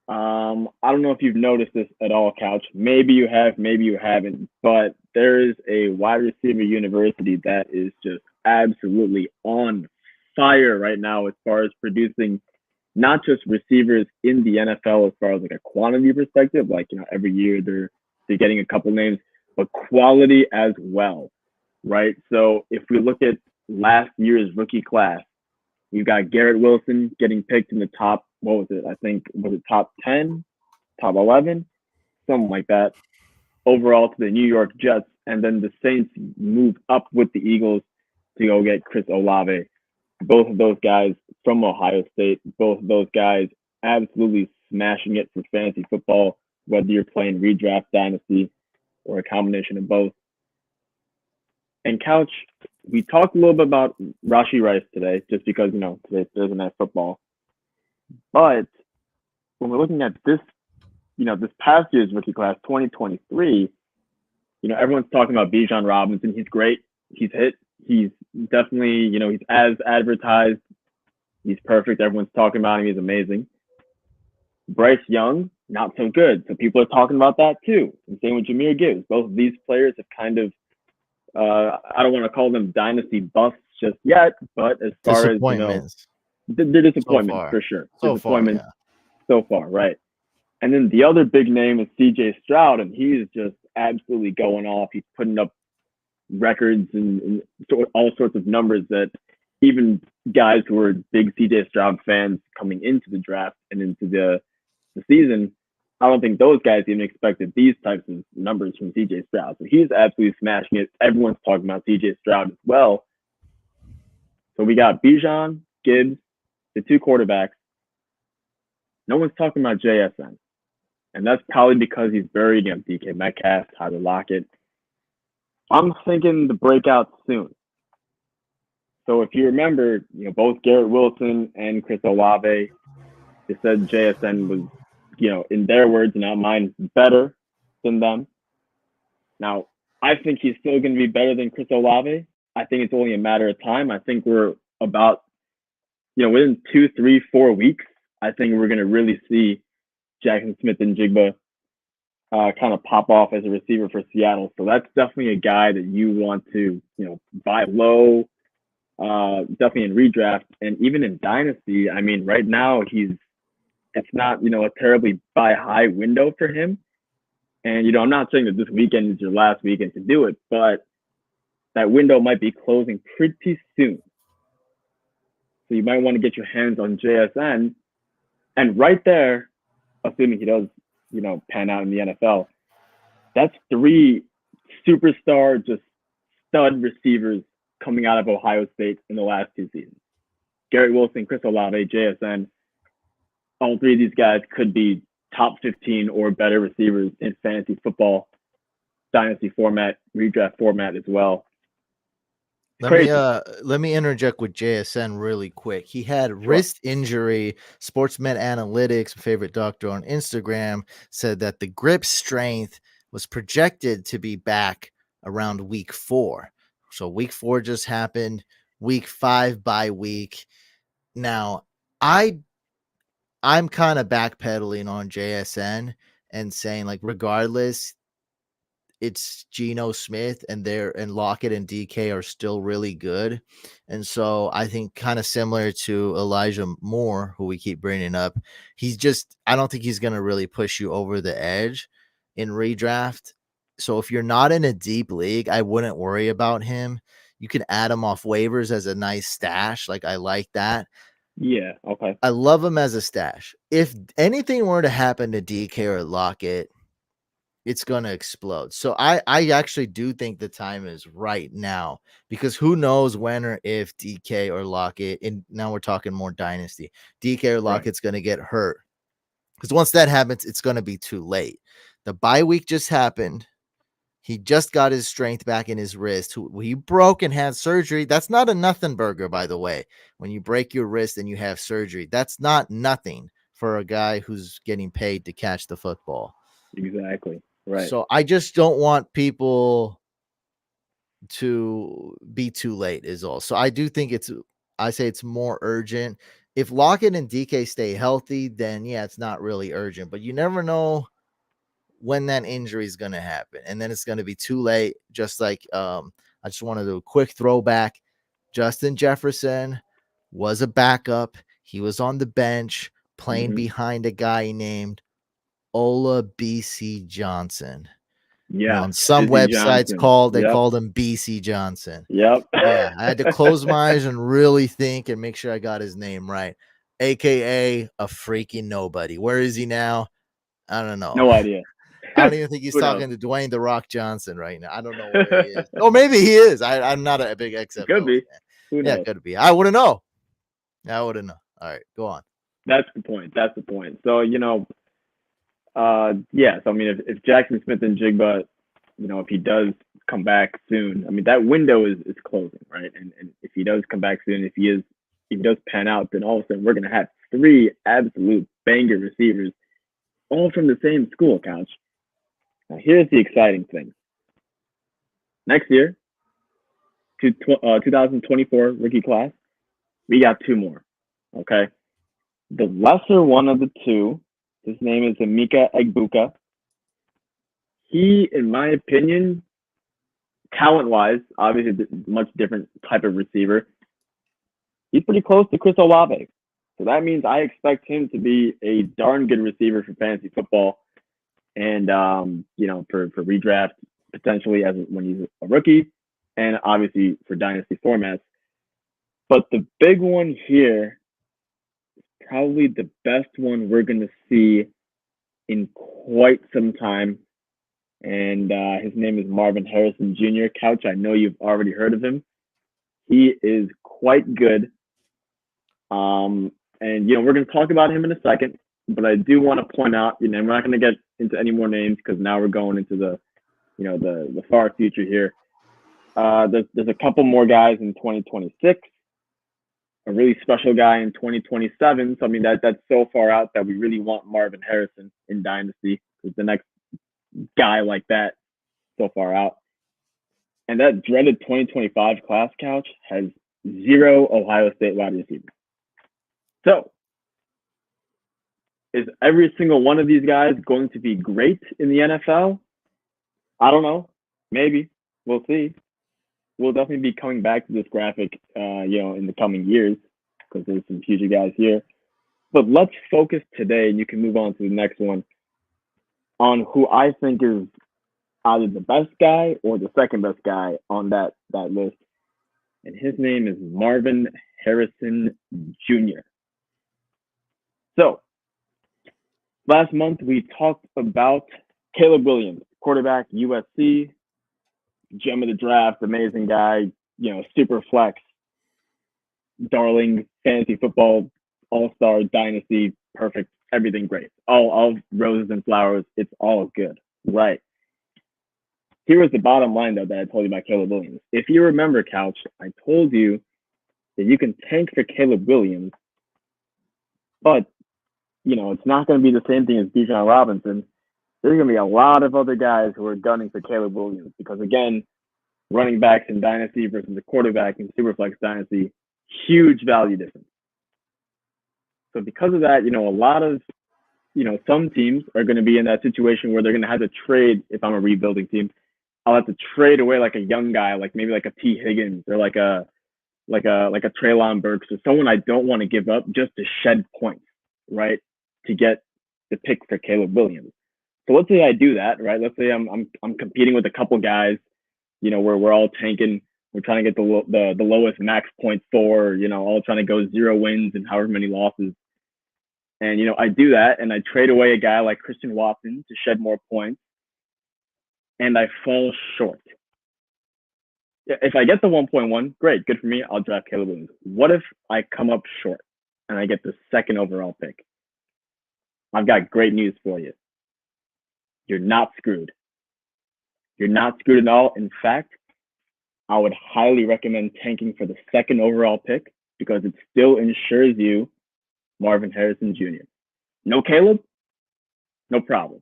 I don't know if you've noticed this at all, Couch. Maybe you have, maybe you haven't. But there is a wide receiver university that is just absolutely on fire right now as far as producing not just receivers in the NFL as far as like a quantity perspective, like every year they're getting a couple names, but quality as well, right? So if we look at last year's rookie class, you've got Garrett Wilson getting picked in the top, what was it? I think, was it top 10, top 11, something like that, overall to the New York Jets. And then the Saints move up with the Eagles to go get Chris Olave. Both of those guys from Ohio State, both of those guys absolutely smashing it for fantasy football, whether you're playing redraft dynasty or a combination of both. And Couch, we talked a little bit about Rashee Rice today, just because today Thursday Night Football. But when we're looking at this, this past year's rookie class, 2023, everyone's talking about Bijan Robinson. He's great. He's hit. He's definitely, he's as advertised. He's perfect. Everyone's talking about him. He's amazing. Bryce Young, not so good. So people are talking about that too. And same with Jahmyr Gibbs. Both of these players have kind of, I don't want to call them dynasty busts just yet, but as far as, they're disappointments so for sure. Disappointments so far, right? And then the other big name is CJ Stroud, and he's just absolutely going off. He's putting up records and all sorts of numbers that even guys who are big CJ Stroud fans coming into the draft and into the season, I don't think those guys even expected these types of numbers from CJ Stroud. So he's absolutely smashing it. Everyone's talking about CJ Stroud as well. So we got Bijan, Gibbs, the two quarterbacks. No one's talking about JSN. And that's probably because he's buried in DK Metcalf, Tyler Lockett. I'm thinking the breakout soon. So if you remember, both Garrett Wilson and Chris Olave, they said JSN was, in their words and not mine, better than them. Now, I think he's still going to be better than Chris Olave. I think it's only a matter of time. I think we're about, within 2, 3, 4 weeks, I think we're going to really see Jackson Smith and Jigba kind of pop off as a receiver for Seattle. So that's definitely a guy that you want to, buy low, definitely in redraft and even in dynasty. I mean, right now it's not, a terribly buy high window for him. And, I'm not saying that this weekend is your last weekend to do it, but that window might be closing pretty soon. So you might want to get your hands on JSN. And right there, assuming he does, pan out in the NFL, that's 3 superstar, just stud receivers coming out of Ohio State in the last 2 seasons. Garrett Wilson, Chris Olave, JSN. All 3 of these guys could be top 15 or better receivers in fantasy football, dynasty format, redraft format as well. Let me interject with JSN really quick. He had wrist injury. Sportsman Analytics, my favorite doctor on Instagram, said that the grip strength was projected to be back around week 4. So week 4 just happened. Week 5 bye week. Now, I'm kind of backpedaling on JSN and saying, like, regardless, it's Geno Smith and Lockett and DK are still really good. And so I think kind of similar to Elijah Moore, who we keep bringing up, I don't think he's going to really push you over the edge in redraft. So if you're not in a deep league, I wouldn't worry about him. You can add him off waivers as a nice stash. Like, I like that. Yeah. Okay. I love him as a stash. If anything were to happen to DK or Lockett, it's going to explode. So I actually do think the time is right now, because who knows when or if DK or Lockett, and now we're talking more dynasty, DK or Lockett's going to get hurt. Because once that happens, it's going to be too late. The bye week just happened. He just got his strength back in his wrist. He broke and had surgery. That's not a nothing burger, by the way. When you break your wrist and you have surgery, that's not nothing for a guy who's getting paid to catch the football. Exactly. Right. So I just don't want people to be too late is all. So I do think I say it's more urgent. If Lockett and DK stay healthy, then yeah, it's not really urgent, but you never know when that injury is going to happen. And then it's going to be too late. Just like, I just want to do a quick throwback. Justin Jefferson was a backup. He was on the bench playing behind a guy named Ola BC Johnson. Yeah. On some websites called him BC Johnson. Yep. Yeah. I had to close my eyes and really think and make sure I got his name right. AKA a freaking nobody. Where is he now? I don't know. No idea. I don't even think he's talking to Dwayne The Rock Johnson right now. I don't know where he is. Or maybe he is. I'm not a big XFL Could be. fan. Who knows? Yeah, could be. I wouldn't know. All right, go on. That's the point. So, so I mean, if Jackson Smith and Jigba, if he does come back soon, I mean, that window is closing, right? And if he does come back soon, if he does pan out, then all of a sudden we're gonna have 3 absolute banger receivers, all from the same school, Couch. Now here's the exciting thing. Next year, 2024 rookie class, we got 2 more. Okay, the lesser one of the 2. His name is Emeka Egbuka. He, in my opinion, talent-wise, obviously much different type of receiver. He's pretty close to Chris Olave. So that means I expect him to be a darn good receiver for fantasy football. And, for redraft, potentially when he's a rookie, and obviously for dynasty formats. But the big one here, probably the best one we're going to see in quite some time. And his name is Marvin Harrison Jr. Couch, I know you've already heard of him. He is quite good. And, we're going to talk about him in a second. But I do want to point out, we're not going to get into any more names because now we're going into the far future here. There's a couple more guys in 2026. A really special guy in 2027. So I mean that's so far out that we really want Marvin Harrison in Dynasty, because the next guy like that so far out. And that dreaded 2025 class couch has 0 Ohio State wide receivers. So, is every single one of these guys going to be great in the NFL? I don't know. Maybe. We'll see. We'll definitely be coming back to this graphic, in the coming years because there's some future guys here. But let's focus today, and you can move on to the next one, on who I think is either the best guy or the second best guy on that list. And his name is Marvin Harrison Jr. So, last month we talked about Caleb Williams, quarterback, USC, gem of the draft, amazing guy, super flex, darling, fantasy football, all-star, dynasty, perfect, everything great. All roses and flowers, it's all good, right? Here was the bottom line, though, that I told you about Caleb Williams. If you remember, Couch, I told you that you can tank for Caleb Williams, but, it's not going to be the same thing as Bijan Robinson. There's going to be a lot of other guys who are gunning for Caleb Williams because, again, running backs in Dynasty versus a quarterback in Superflex Dynasty, huge value difference. So because of that, a lot of, some teams are going to be in that situation where they're going to have to trade. If I'm a rebuilding team, I'll have to trade away like a young guy, like maybe like a T. Higgins or like a Treylon Burks or someone I don't want to give up just to shed points, right? To get the pick for Caleb Williams. So let's say I do that, right? Let's say I'm competing with a couple guys, where we're all tanking. We're trying to get the lowest max points for, all trying to go 0 wins and however many losses. And, I do that and I trade away a guy like Christian Watson to shed more points. And I fall short. If I get the 1.1, great, good for me. I'll draft Caleb Williams. What if I come up short and I get the second overall pick? I've got great news for you. You're not screwed. You're not screwed at all. In fact, I would highly recommend tanking for the second overall pick because it still ensures you Marvin Harrison Jr. No Caleb? No problem.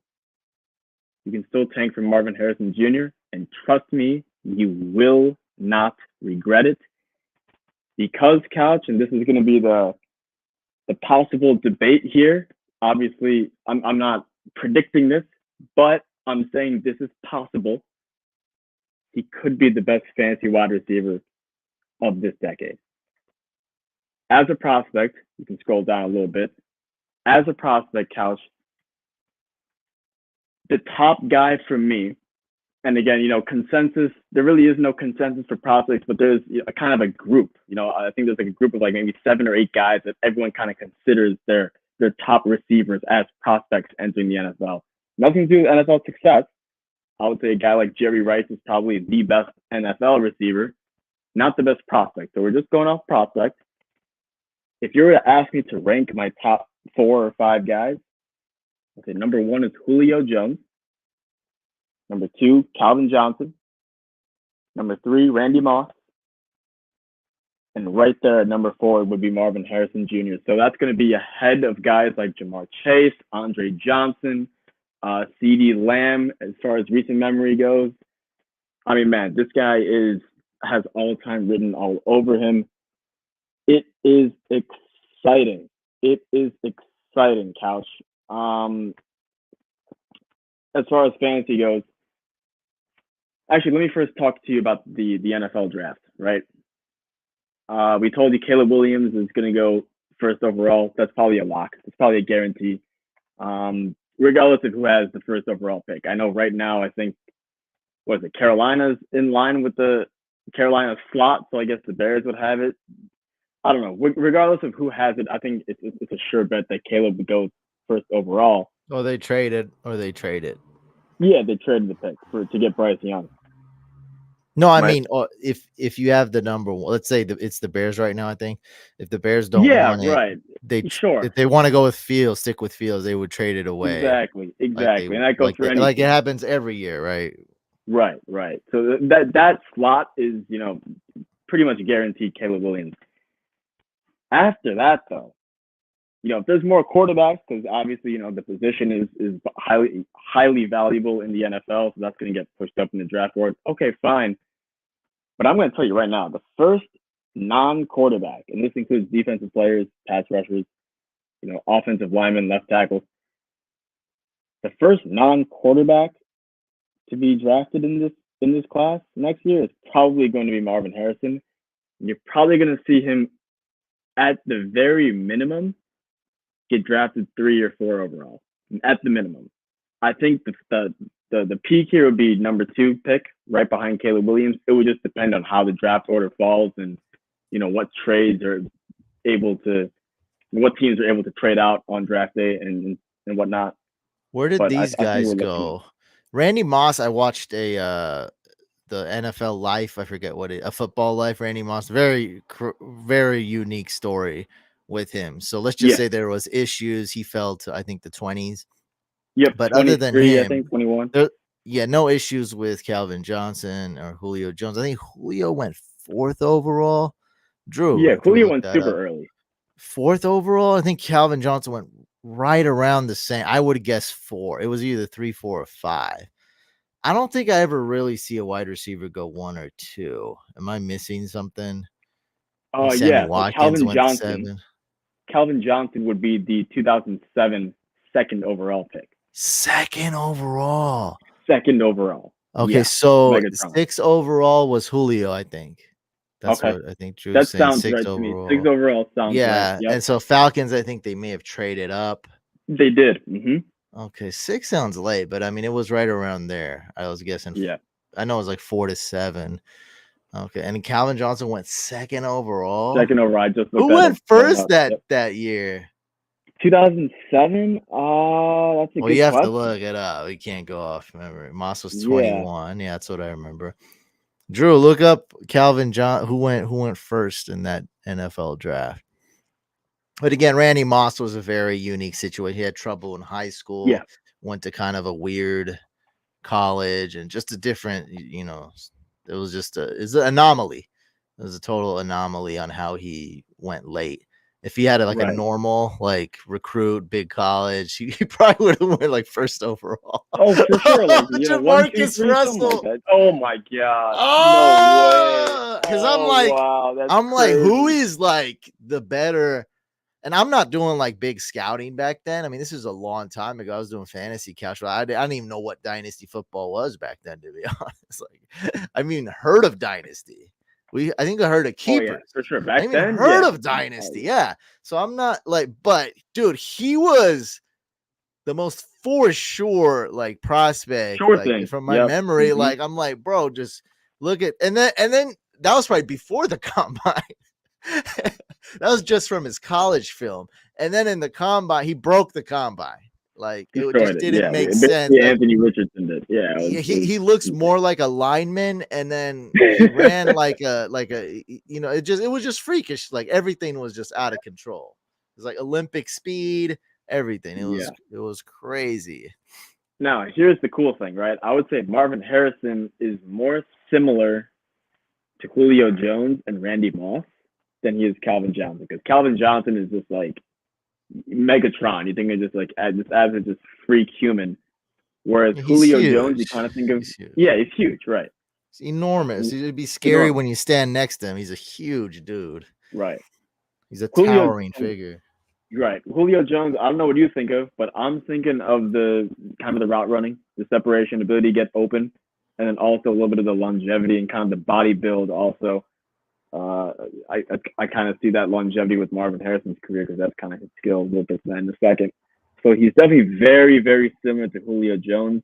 You can still tank for Marvin Harrison Jr. And trust me, you will not regret it. Because, Couch, and this is going to be the possible debate here. Obviously, I'm not predicting this, but I'm saying this is possible. He could be the best fantasy wide receiver of this decade. As a prospect, you can scroll down a little bit. As a prospect, Couch, the top guy for me, and again, consensus, there really is no consensus for prospects, but there's a kind of a group. I think there's like a group of like maybe 7 or 8 guys that everyone kind of considers their top receivers as prospects entering the NFL. Nothing to do with NFL success. I would say a guy like Jerry Rice is probably the best NFL receiver, not the best prospect. So we're just going off prospect. If you were to ask me to rank my top 4 or 5 guys, I'd say number 1 is Julio Jones. Number 2, Calvin Johnson. Number 3, Randy Moss. And right there at number 4 would be Marvin Harrison Jr. So that's going to be ahead of guys like Jamar Chase, Andre Johnson, CeeDee Lamb, as far as recent memory goes. I mean, man, this guy has all-time written all over him. It is exciting. It is exciting, Couch. As far as fantasy goes, actually, let me first talk to you about the NFL draft, right? We told you Caleb Williams is going to go first overall. That's probably a lock. It's probably a guarantee. Regardless of who has the first overall pick. I know right now, I think, Carolina's in line with the Carolina slot, so I guess the Bears would have it. I don't know. Regardless of who has it, I think it's a sure bet that Caleb would go first overall. Or they traded. Yeah, they traded the pick to get Bryce Young. No, I mean, if you have the number 1, let's say it's the Bears right now. I think if the Bears don't want it, right. If they want to go with Fields, stick with Fields, they would trade it away. Exactly, and that goes for anything. Like it happens every year, right? Right. So that slot is pretty much guaranteed Caleb Williams. After that, though, if there's more quarterbacks, because obviously, the position is highly valuable in the NFL, so that's going to get pushed up in the draft board. Okay, fine. But I'm going to tell you right now, the first non-quarterback, and this includes defensive players, pass rushers, offensive linemen, left tackles. The first non-quarterback to be drafted in this class next year is probably going to be Marvin Harrison. You're probably going to see him at the very minimum get drafted 3 or 4 overall, at the minimum. I think the peak here would be number 2 pick, right behind Caleb Williams. It would just depend on how the draft order falls and what trades are able to, what teams are able to trade out on draft day and whatnot. Where did these guys go? Randy Moss, I watched the NFL Life. I forget a Football Life. Randy Moss, very very unique story with him. So let's just say there was issues. He fell to, I think, the 20s. Yep. But other than him, I think 21. No issues with Calvin Johnson or Julio Jones. I think Julio went 4th overall. Drew. Yeah, Julio went super early. 4th overall. I think Calvin Johnson went right around the same. I would guess 4. It was either 3, 4, or 5. I don't think I ever really see a wide receiver go 1 or 2. Am I missing something? Yeah. Calvin Johnson. Calvin Johnson would be the 2007 2nd overall pick. 2nd overall. 2nd overall. Okay, so 6th overall was Julio, I think. That's what I think Drew that saying. Sounds 6th right overall. To me. 6th overall sounds right. Yep. And so Falcons, I think they may have traded up. They did. Mm-hmm. Okay, 6 sounds late, but I mean, it was right around there. I was guessing. Yeah. I know it was like 4 to 7. Okay, and Calvin Johnson went 2nd overall. 2nd overall. Who went first that year? 2007. That's a good question. You have to look it up. We can't go off memory. Moss was 21. Yeah, that's what I remember. Drew, look up Calvin Johnson. Who went first in that NFL draft? But again, Randy Moss was a very unique situation. He had trouble in high school. Yeah. Went to kind of a weird college and just a different, it was just it's an anomaly. It was a total anomaly on how he went late. If he had a normal recruit, big college, he probably would have went 1st overall. Oh, for sure. Jamarcus Russell. Oh my god. No way. Because I'm crazy. Who is the better? And I'm not doing big scouting back then. I mean, this is a long time ago. I was doing fantasy couch. I didn't even know what dynasty football was back then, to be honest. I mean, heard of dynasty. I think I heard of keepers. Oh, yeah, for sure. Back then, heard of dynasty. Yeah. So I'm not but dude, he was the most for sure prospect from my memory. Mm-hmm. I'm bro, just look at and then that was probably before the combine. That was just from his college film. And then in the combine, he broke the combine. It just didn't make sense. Yeah, Anthony Richardson did. Yeah. He looks more like a lineman, and then ran it was just freakish. Everything was just out of control. It was Olympic speed, everything. It was crazy. Now, here's the cool thing, right? I would say Marvin Harrison is more similar to Julio Jones and Randy Moss than he is Calvin Johnson, because Calvin Johnson is just Megatron. You think of just as a just freak human, whereas Julio Jones, you kind of think of he's huge, right? It's enormous. It'd be scary when you stand next to him. He's a huge dude, right? He's a towering figure, right? Julio Jones. I don't know what you think of, but I'm thinking of the kind of the route running, the separation, ability to get open, and then also a little bit of the longevity and kind of the body build also. I kind of see that longevity with Marvin Harrison's career, because that's kind of his skill. We'll get to that in a second. So he's definitely very, very similar to Julio Jones.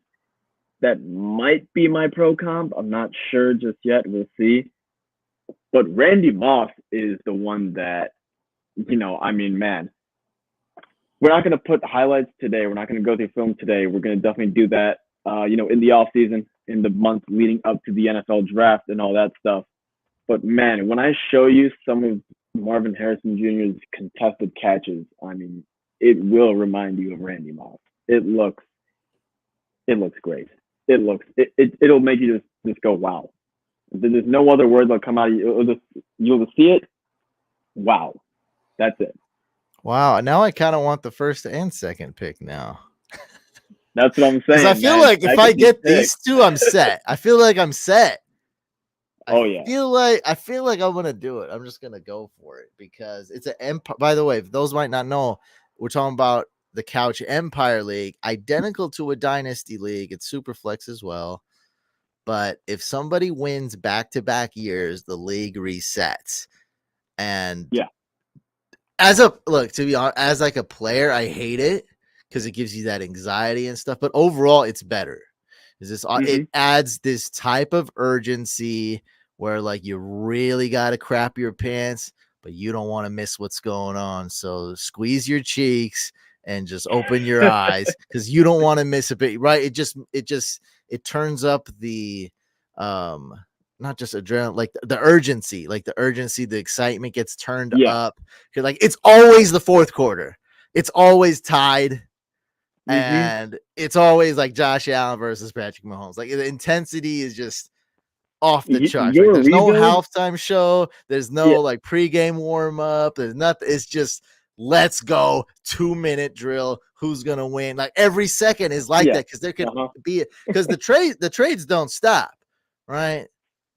That might be my pro comp. I'm not sure just yet. We'll see. But Randy Moss is the one that, man, we're not going to put highlights today. We're not going to go through film today. We're going to definitely do that, in the off season, in the months leading up to the NFL draft and all that stuff. But man, when I show you some of Marvin Harrison Jr.'s contested catches, I mean, it will remind you of Randy Moss. It looks great. It'll make you just go, wow. There's no other word that'll come out of you. You'll just see it. Wow. That's it. Wow. Now I kind of want the first and second pick now. That's what I'm Because I saying, feel man. like if I Second get pick. these two, I'm set. I feel like I'm set. Oh yeah. I feel like I'm gonna do it. I'm just gonna go for it because it's an empire. By the way, if those might not know, we're talking about the Couch Empire League, identical to a Dynasty League. It's super flex as well. But if somebody wins back to back years, the league resets. And Yeah. as a look, to be honest, as like a player, I hate it because it gives you that anxiety and stuff. But overall, it's better. Is this Mm-hmm. it adds this type of urgency where like you really got to crap your pants, but you don't want to miss what's going on. So squeeze your cheeks and just open your eyes because you don't want to miss a bit, right? It turns up the um not just adrenaline, like the urgency, the excitement gets turned Yeah. up. Like it's always the fourth quarter. It's always tied. Mm-hmm. And it's always like Josh Allen versus Patrick Mahomes. Like the intensity is just off the charts. Like Your there's no rebuild. halftime show. There's Yeah. no like pregame warm up. There's nothing. It's just let's go 2-minute drill. Who's gonna win? Like every second is like Yeah. that because there could Uh-huh. be because the trades don't stop, right?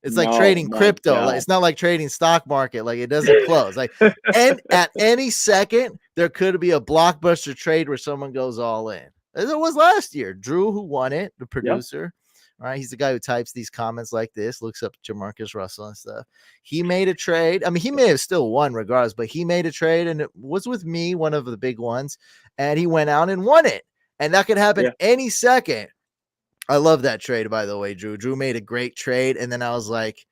It's like No, trading my crypto. Like God. it's not like trading stock market. Like it doesn't close. Like and at any second there could be a blockbuster trade where someone goes all in. As it was last year. Drew, who won it, the Yep. producer, right? He's the guy who types these comments like this, looks up Jamarcus Russell and stuff. He made a trade. I mean, he may have still won regardless, but he made a trade and it was with me, one of the big ones, and he went out and won it. And that could happen Yeah. any second. I love that trade, by the way, Drew. Drew made a great trade. And then I was like,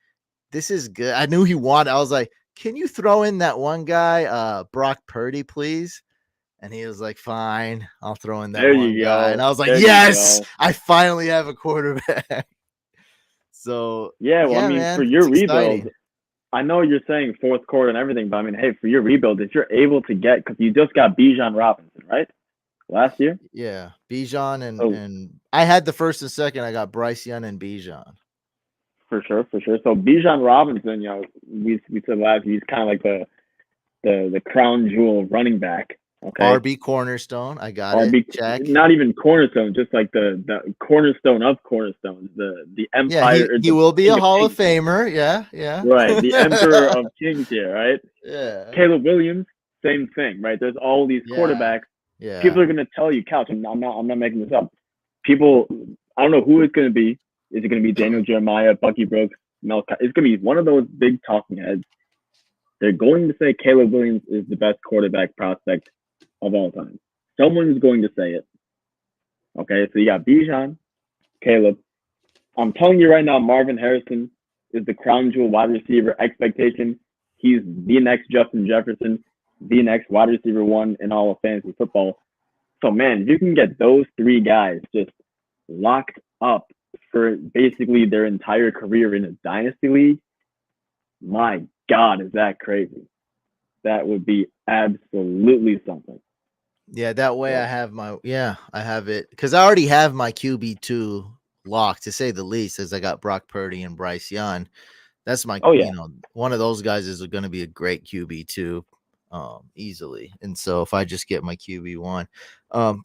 this is good. I knew he wanted. I was like, can you throw in that one guy, Brock Purdy, please? And he was like, fine, I'll throw in that There one you guy. go. And I was like, There you yes, go. I finally have a quarterback. So, Yeah, well, I yeah, mean, for man, your it's rebuild, exciting. I know you're saying fourth quarter and everything, but I mean, hey, for your rebuild, if you're able to get, because you just got Bijan Robinson, right? Last year? Yeah, Bijan Oh, and I had the first and second. I got Bryce Young and Bijan. for sure, for sure. So Bijan Robinson, we said last year, he's kind of like the crown jewel running back. Okay. RB cornerstone. I got it. RB, Check. not even cornerstone, just like the cornerstone of cornerstones, the Yeah, empire or he the will be king a of Hall of kings, Famer. Yeah, yeah. right? The emperor of kings here, right? Yeah. Caleb Williams, same thing, right? There's all these Yeah. quarterbacks. Yeah. People are gonna tell you, Couch. I'm not making this up. People, I don't know who it's gonna be. Is it gonna be Daniel Jeremiah, Bucky Brooks, Mel? It's gonna be one of those big talking heads. They're going to say Caleb Williams is the best quarterback prospect of all time. Someone's going to say it. Okay, so you got Bijan, Caleb. I'm telling you right now, Marvin Harrison is the crown jewel wide receiver expectation. He's the next Justin Jefferson, the next wide receiver one in all of fantasy football. So, man, you can get those three guys just locked up for basically their entire career in a dynasty league. My God, is that crazy? That would be absolutely something. Yeah, that way So, I have it because I already have my QB2 locked to say the least, as I got Brock Purdy and Bryce Young. That's my, oh, yeah. one of those guys is going to be a great QB2 easily. And so if I just get my QB1,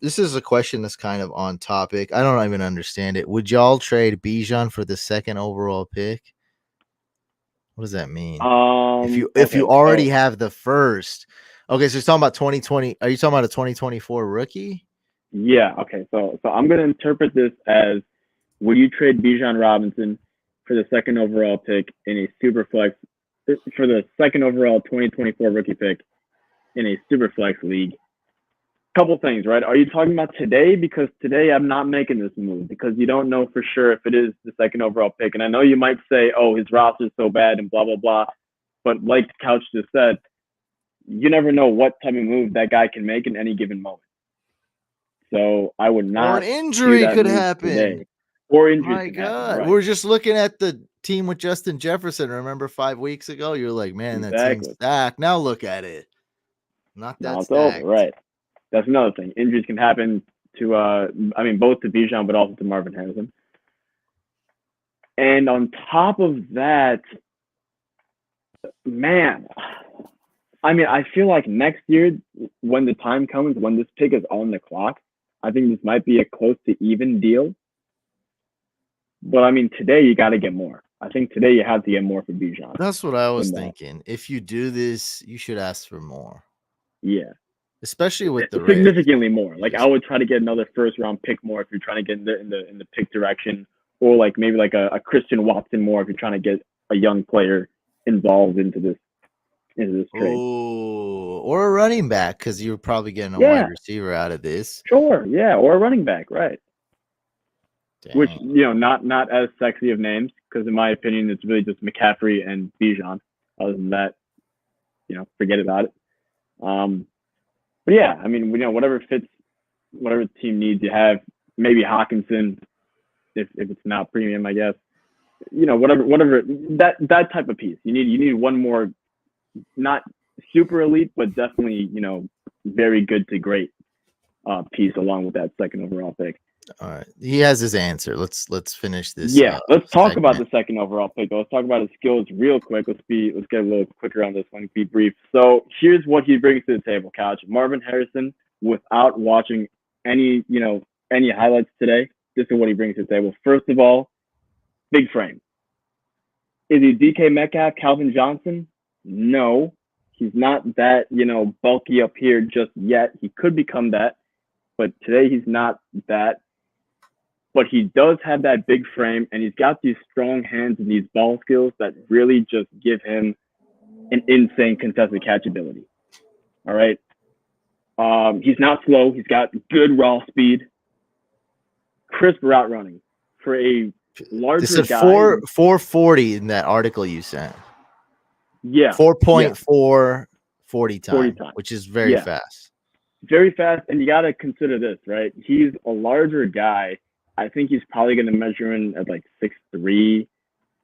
this is a question that's kind of on topic. I don't even understand it. Would y'all trade Bijan for the second overall pick? What does that mean? If you Okay, already so have the first. Okay, so you're talking about 2020. Are you talking about a 2024 rookie? yeah, okay, so I'm gonna interpret this as: would you trade Bijan Robinson for the second overall pick in a super flex for the second overall 2024 rookie pick in a super flex league? Couple things, right? Are you talking about today? Because today I'm not making this move because you don't know for sure if it is the second overall pick. And I know you might say, oh, his roster is so bad and blah, blah, blah. But like Couch just said, you never know what type of move that guy can make in any given moment. So I would Or an not do injury that could move happen. today. Or injuries My can happen, God. right? We're just looking at the team with Justin Jefferson. Remember 5 weeks ago? You're like, man, that team's Exactly. stacked. Now look at it. Not Now that it's over, stacked. right? That's another thing. Injuries can happen to, both to Bijan, but also to Marvin Harrison. And on top of that, man, I mean, I feel like next year, when the time comes, when this pick is on the clock, I think this might be a close to even deal. But I mean, today you got to get more. I think today you have to get more for Bijan That's what I was than that. thinking. If you do this, you should ask for more, Yeah, especially with the Raiders. significantly more. Like I would try to get another first round pick more if you're trying to get in the pick direction, or like maybe like a Christian Watson more if you're trying to get a young player involved into this trade. Oh, or a running back because you're probably getting a wide Yeah, receiver out of this. sure. Yeah, or a running back, right? Which Dang. not as sexy of names because in my opinion it's really just McCaffrey and Bijan. Other than that, forget about it. But yeah, I mean, whatever fits, whatever the team needs, you have maybe Hawkinson if it's not premium, I guess. Whatever that type of piece. You need one more, not super elite, but definitely very good to great piece along with that second overall pick. All right, he has his answer. Let's finish this. Yeah, let's talk segment. about the second overall pick. Let's talk about his skills real quick. Let's get a little quicker on this one. Be brief. So here's what he brings to the table, Couch. Marvin Harrison, without watching any highlights today, this is what he brings to the table. First of all, big frame. Is he DK Metcalf, Calvin Johnson? No, he's not that bulky up here just yet. He could become that, but today he's not that. But he does have that big frame, and he's got these strong hands and these ball skills that really just give him an insane contested catch ability. All right. He's not slow. He's got good raw speed, crisp route running for a larger this is guy. 440 in that article you sent. Yeah. 4.4 40 time, which is very fast. Very fast, and you got to consider this, right? He's a larger guy. I think he's probably going to measure in at like 6'3",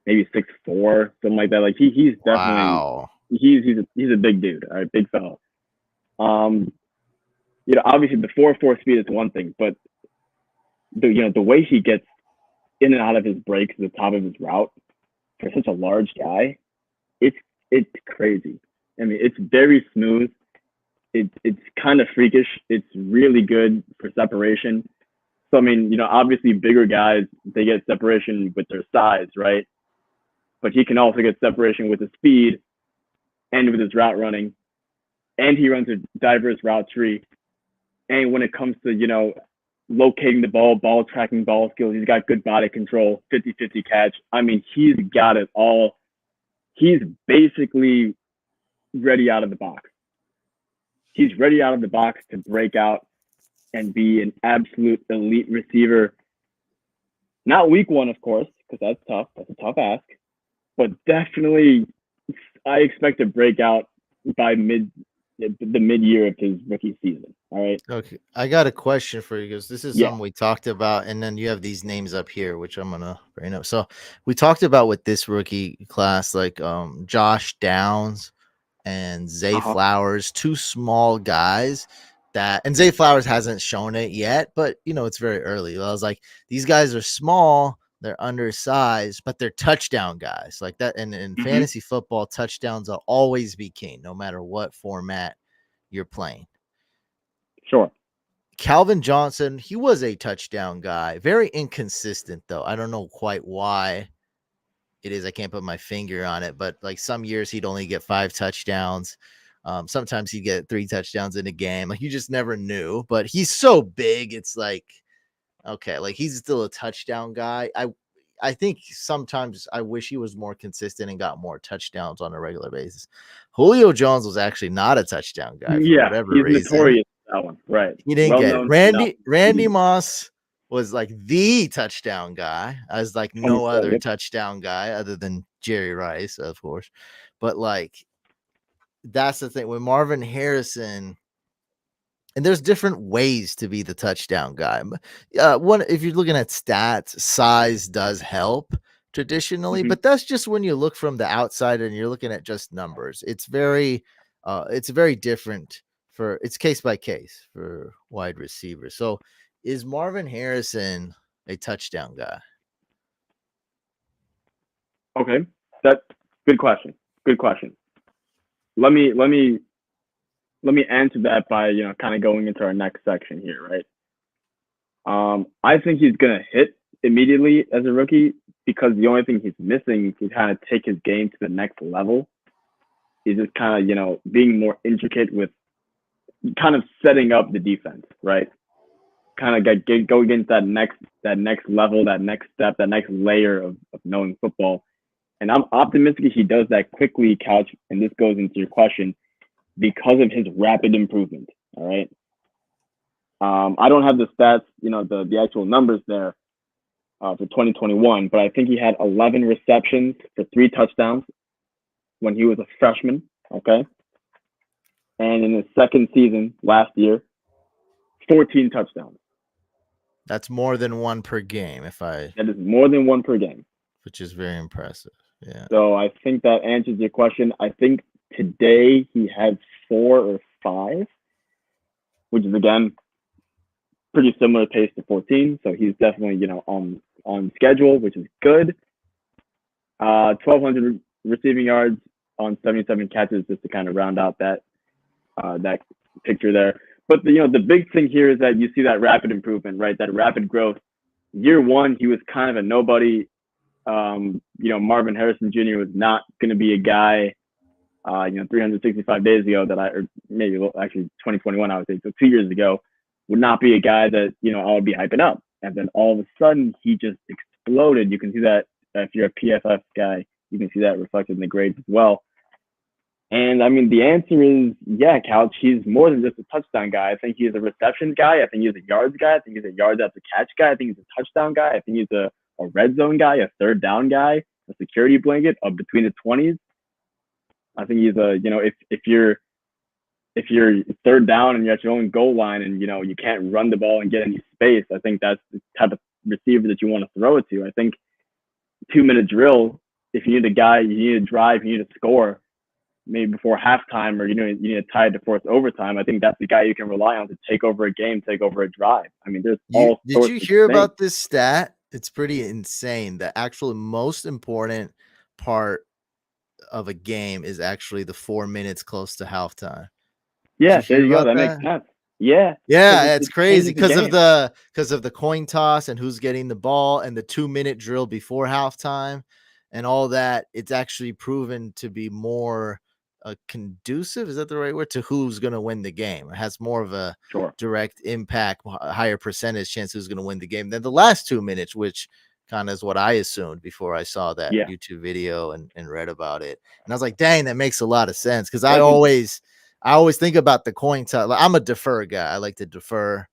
maybe 6'4", something like that. Like he's definitely he's a big dude, all right, big fellow. Obviously the 4.4 speed is one thing, but the way he gets in and out of his breaks at the top of his route for such a large guy, it's crazy. I mean, it's very smooth. It's kind of freakish. It's really good for separation. So, I mean, obviously bigger guys, they get separation with their size, right? But he can also get separation with his speed and with his route running. And he runs a diverse route tree. And when it comes to, locating the ball tracking, ball skills, he's got good body control, 50-50 catch. I mean, he's got it all. He's basically ready out of the box. He's ready out of the box to break out and be an absolute elite receiver. Not week one, of course, because that's tough. That's a tough ask. But definitely, I expect to break out by the mid-year of his rookie season. All right. Okay, I got a question for you because this is something we talked about, and then you have these names up here, which I'm gonna bring up. So we talked about with this rookie class, like Josh Downs and Zay Flowers, two small guys. And Zay Flowers hasn't shown it yet, but it's very early. I was like, these guys are small, they're undersized, but they're touchdown guys like that. And in fantasy football, touchdowns will always be king, no matter what format you're playing. Sure. Calvin Johnson, he was a touchdown guy, very inconsistent though. I don't know quite why it is. I can't put my finger on it, but like some years he'd only get 5 touchdowns. Sometimes he'd get 3 touchdowns in a game. Like you just never knew, but he's so big. It's like, okay, like he's still a touchdown guy. I think sometimes I wish he was more consistent and got more touchdowns on a regular basis. Julio Jones was actually not a touchdown guy for whatever he's reason. Notorious for that one, right? He didn't get it. Randy Moss was like the touchdown guy. I was like no other touchdown guy other than Jerry Rice, of course. But like that's the thing with Marvin Harrison. And there's different ways to be the touchdown guy. If you're looking at stats, size does help traditionally, but that's just when you look from the outside and you're looking at just numbers. It's very different it's case by case for wide receivers. So is Marvin Harrison a touchdown guy? Okay. That's good question. Good question. let me answer that by kind of going into our next section here, right? I think he's gonna hit immediately as a rookie because the only thing he's missing to kind of take his game to the next level is just kind of being more intricate with kind of setting up the defense, right? Kind of go against that next level, that next step, that next layer of knowing football. And I'm optimistic he does that quickly, Couch. And this goes into your question because of his rapid improvement. All right. I don't have the stats, the actual numbers there for 2021, but I think he had 11 receptions for 3 touchdowns when he was a freshman. Okay. And in his second season last year, 14 touchdowns. That's more than 1 per game. That is more than 1 per game, which is very impressive. Yeah. So I think that answers your question. I think today he had 4 or 5, which is again pretty similar pace to 14. So he's definitely on schedule, which is good. 1,200 receiving yards on 77 catches, just to kind of round out that picture there. But the big thing here is that you see that rapid improvement, right? That rapid growth. Year 1, he was kind of a nobody. Marvin Harrison Jr. was not going to be a guy, 365 days ago or maybe actually 2021, I would say, so 2 years ago, would not be a guy that, I would be hyping up. And then all of a sudden, he just exploded. You can see that if you're a PFF guy, you can see that reflected in the grades as well. And I mean, the answer is, yeah, Couch, he's more than just a touchdown guy. I think he's a reception guy. I think he's a yards guy. I think he's a yards after catch guy. I think he's a touchdown guy. I think he's a red zone guy, a third down guy, a security blanket of between the 20s. I think he's if you're third down and you're at your own goal line and you can't run the ball and get any space, I think that's the type of receiver that you want to throw it to. I think 2-minute drill, if you need a guy, you need a drive, you need to score maybe before halftime, or you need to tie it to force overtime. I think that's the guy you can rely on to take over a game, take over a drive. I mean, there's all sorts. Did you hear about this stat? It's pretty insane. The actual most important part of a game is actually the 4 minutes close to halftime. Yeah, there you go. That makes sense. Yeah. Yeah, it's crazy because of the coin toss and who's getting the ball and the 2-minute drill before halftime and all that. It's actually proven to be more conducive, is that the right word, to who's going to win the game. It has more of a direct impact, higher percentage chance who's going to win the game than the last 2 minutes, which kind of is what I assumed before I saw that YouTube video and read about it. And I was like, dang, that makes a lot of sense, because I always think about the coin toss. Like, I'm a defer guy. I like to defer.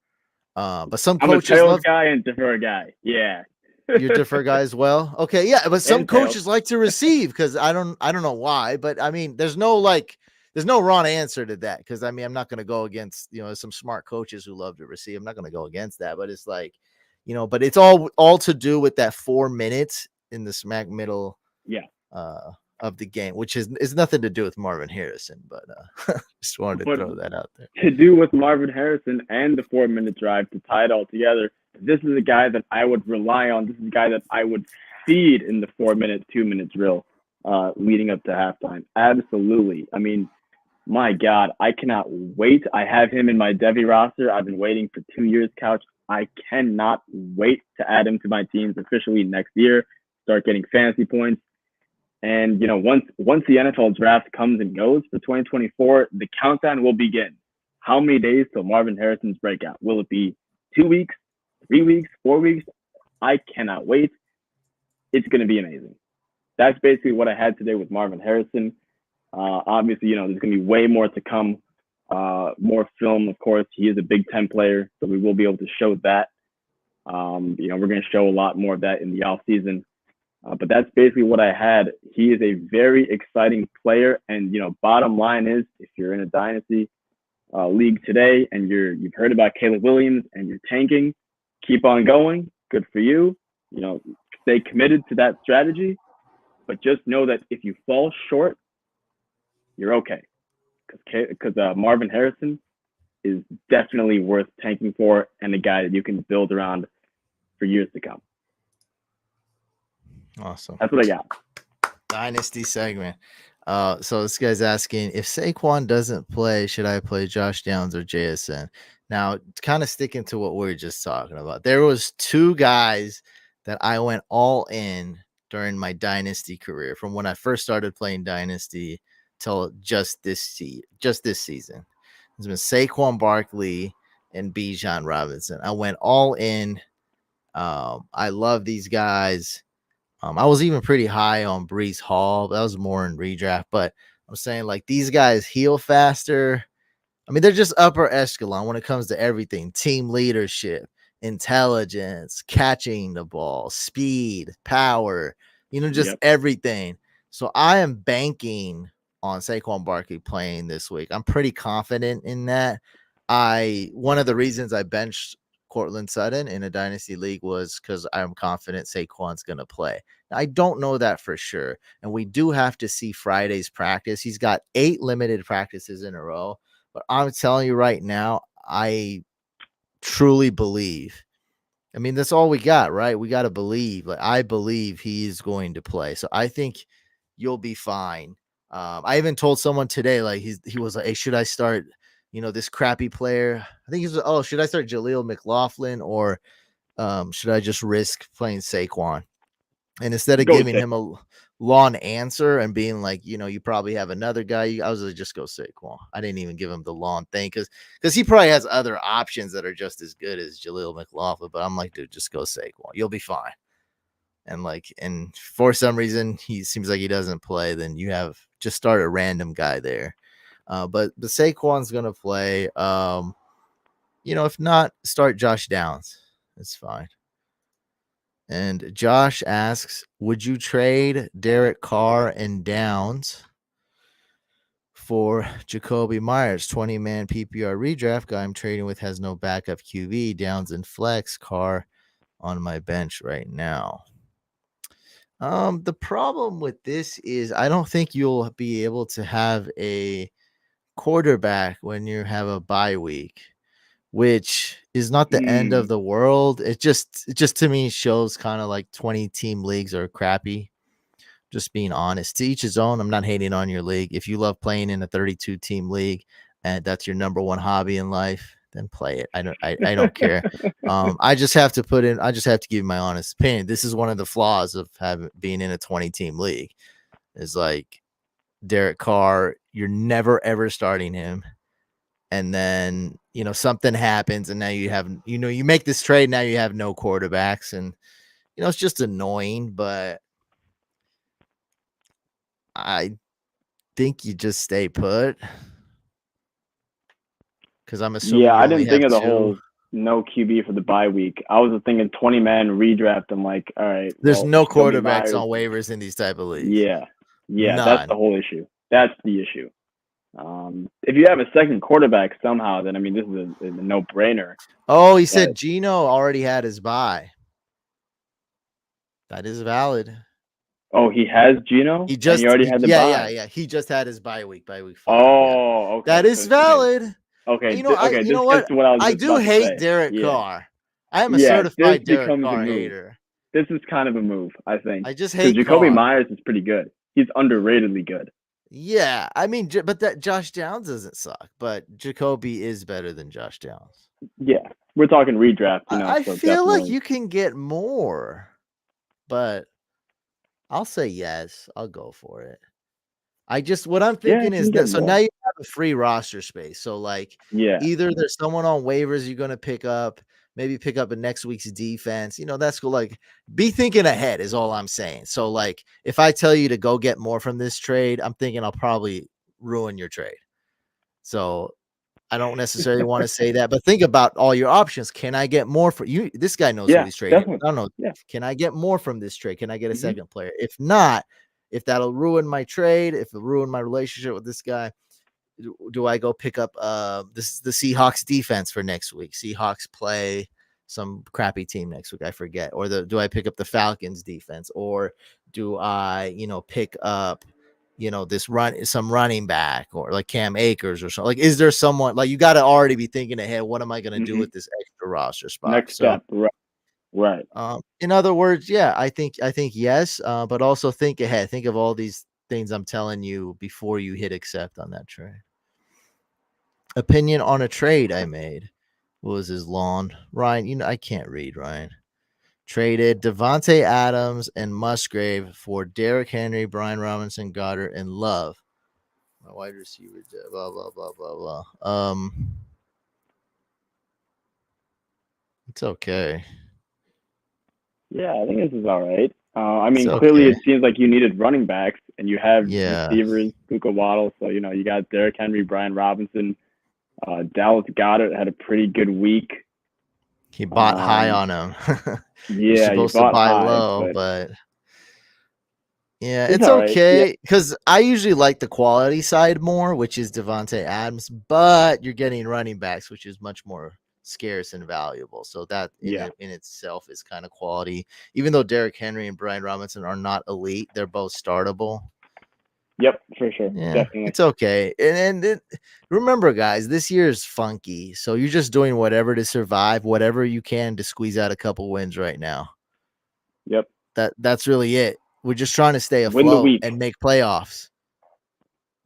But some coaches I'm a tails guy and defer guy. Yeah. You're a defer guy as well. Okay, yeah, but some coaches like to receive, because I don't know why, but I mean, there's no wrong answer to that, because I mean, I'm not going to go against some smart coaches who love to receive. I'm not going to go against that, but it's like, but it's all to do with that 4 minutes in the smack middle of the game, which is nothing to do with Marvin Harrison, but just wanted to throw that out there. To do with Marvin Harrison and the 4-minute drive, to tie it all together, this is a guy that I would rely on. This is a guy that I would feed in the 4-minute, 2-minute drill leading up to halftime. Absolutely. I mean, my God, I cannot wait. I have him in my Devy roster. I've been waiting for 2 years, Couch. I cannot wait to add him to my teams officially next year, start getting fantasy points. And, once the NFL draft comes and goes for 2024, the countdown will begin. How many days till Marvin Harrison's breakout? Will it be 2 weeks, 3 weeks, 4 weeks? I cannot wait. It's going to be amazing. That's basically what I had today with Marvin Harrison. Obviously, there's going to be way more to come. More film, of course. He is a Big Ten player, so we will be able to show that. We're going to show a lot more of that in the off season. But that's basically what I had. He is a very exciting player. And, bottom line is, if you're in a dynasty league today and you've heard about Caleb Williams and you're tanking, keep on going. Good for you. Stay committed to that strategy. But just know that if you fall short, you're okay. Because Marvin Harrison is definitely worth tanking for, and a guy that you can build around for years to come. Awesome. That's what I got. Dynasty segment. So this guy's asking if Saquon doesn't play, should I play Josh Downs or JSN? Now, kind of sticking to what we were just talking about, there was two guys that I went all in during my dynasty career, from when I first started playing dynasty till just this season. It's been Saquon Barkley and Bijan Robinson. I went all in. I love these guys. I was even pretty high on Brees Hall. That was more in redraft, but I'm saying like these guys heal faster. I mean, they're just upper echelon when it comes to everything: team leadership, intelligence, catching the ball, speed, power, just Yep. everything. So I am banking on Saquon Barkley playing this week. I'm pretty confident in that. One of the reasons I benched Cortland Sutton in a dynasty league was because I'm confident Saquon's going to play. Now, I don't know that for sure, and we do have to see Friday's practice. He's got 8 limited practices in a row, but I'm telling you right now, I truly believe. I mean, that's all we got, right? We got to believe. Like, I believe he's going to play, so I think you'll be fine. I even told someone today, like he was like, "Hey, should I start this crappy player?" I think should I start Jaleel McLaughlin or should I just risk playing Saquon? And instead of Go with giving him a long answer and being like, you probably have another guy, I was like, just go Saquon. I didn't even give him the long thing because he probably has other options that are just as good as Jaleel McLaughlin. But I'm like, dude, just go Saquon. You'll be fine. And for some reason he seems like he doesn't play, then you have just start a random guy there. But the Saquon's gonna play. If not, start Josh Downs. It's fine. And Josh asks, would you trade Derek Carr and Downs for Jacoby Myers? 20-man PPR redraft guy I'm trading with has no backup QB. Downs and flex. Carr on my bench right now. The problem with this is I don't think you'll be able to have a quarterback when you have a bye week, which is not the end of the world. It just to me shows kind of like 20 team leagues are crappy. Just being honest, to each his own. I'm not hating on your league. If you love playing in a 32 team league and that's your number one hobby in life, then play it. I don't care. I just have to give you my honest opinion. This is one of the flaws of being in a 20 team league. Is like Derek Carr, you're never ever starting him. And then, something happens and now you have, you make this trade. Now you have no quarterbacks and, it's just annoying, but I think you just stay put. Cause I'm assuming. Yeah, I didn't think of the whole no QB for the bye week. I was thinking 20-man redraft. I'm like, all right. There's no quarterbacks on waivers in these type of leagues. Yeah. None. That's the whole issue. That's the issue. If you have a second quarterback somehow, then I mean, this is a no-brainer. Oh, he said Geno already had his bye. That is valid. Oh, he has Geno? He already had the bye. Yeah. He just had his bye week. 5. Oh, okay. That is valid. Okay. You know what? I do hate Derek Carr. I am a certified Derek Carr hater. This is kind of a move, I think. I just hate Jacoby Myers is pretty good. He's underratedly good. Yeah, I mean, but that Josh Downs doesn't suck, but Jacoby is better than Josh Downs. Yeah, we're talking redraft. I feel like you can get more, but I'll say yes. I'll go for it. What I'm thinking is that so now you have a free roster space. So like, either there's someone on waivers you're gonna pick up. Maybe pick up in next week's defense. That's cool. Like, be thinking ahead is all I'm saying. So, like, if I tell you to go get more from this trade, I'm thinking I'll probably ruin your trade. So, I don't necessarily want to say that, but think about all your options. Can I get more for you? This guy knows what he's trading. I don't know. Yeah. Can I get more from this trade? Can I get a second player? If not, if that'll ruin my trade, if it'll ruin my relationship with this guy, do I go pick up the Seahawks defense for next week? Seahawks play some crappy team next week. I forget. Or do I pick up the Falcons defense? Or do I, pick up, some running back or like Cam Akers or something? Like, is there someone like you got to already be thinking ahead? What am I going to do with this extra roster spot? Next step, right. In other words, yeah, I think yes, but also think ahead. Think of all these things I'm telling you before you hit accept on that trade. Opinion on a trade I made. What was his lawn? Ryan, I can't read, Ryan. Traded Devontae Adams and Musgrave for Derrick Henry, Brian Robinson, Goddard, and Love. My wide receiver, blah, blah, blah, blah, blah. It's okay. Yeah, I think this is all right. It's clearly okay. it seems like you needed running backs, and you have Yeah. receivers, Puka Waddle. So, you got Derrick Henry, Brian Robinson. Dallas Goddard had a pretty good week. He bought high on him. You're Yeah, you supposed to bought buy high, low, but but yeah, it's it's all right. Yeah, okay because I usually like the quality side more, which is Devontae Adams, but you're getting running backs, which is much more scarce and valuable. So that yeah, in itself is kind of quality. Even though Derrick Henry and Brian Robinson are not elite, they're both startable. yep, for sure, Yeah, definitely. it's okay. And remember, guys, this year is funky. So you're just doing whatever to survive, whatever you can to squeeze out a couple wins right now. Yep. That's really it. We're just trying to stay Win the afloat week. and make playoffs.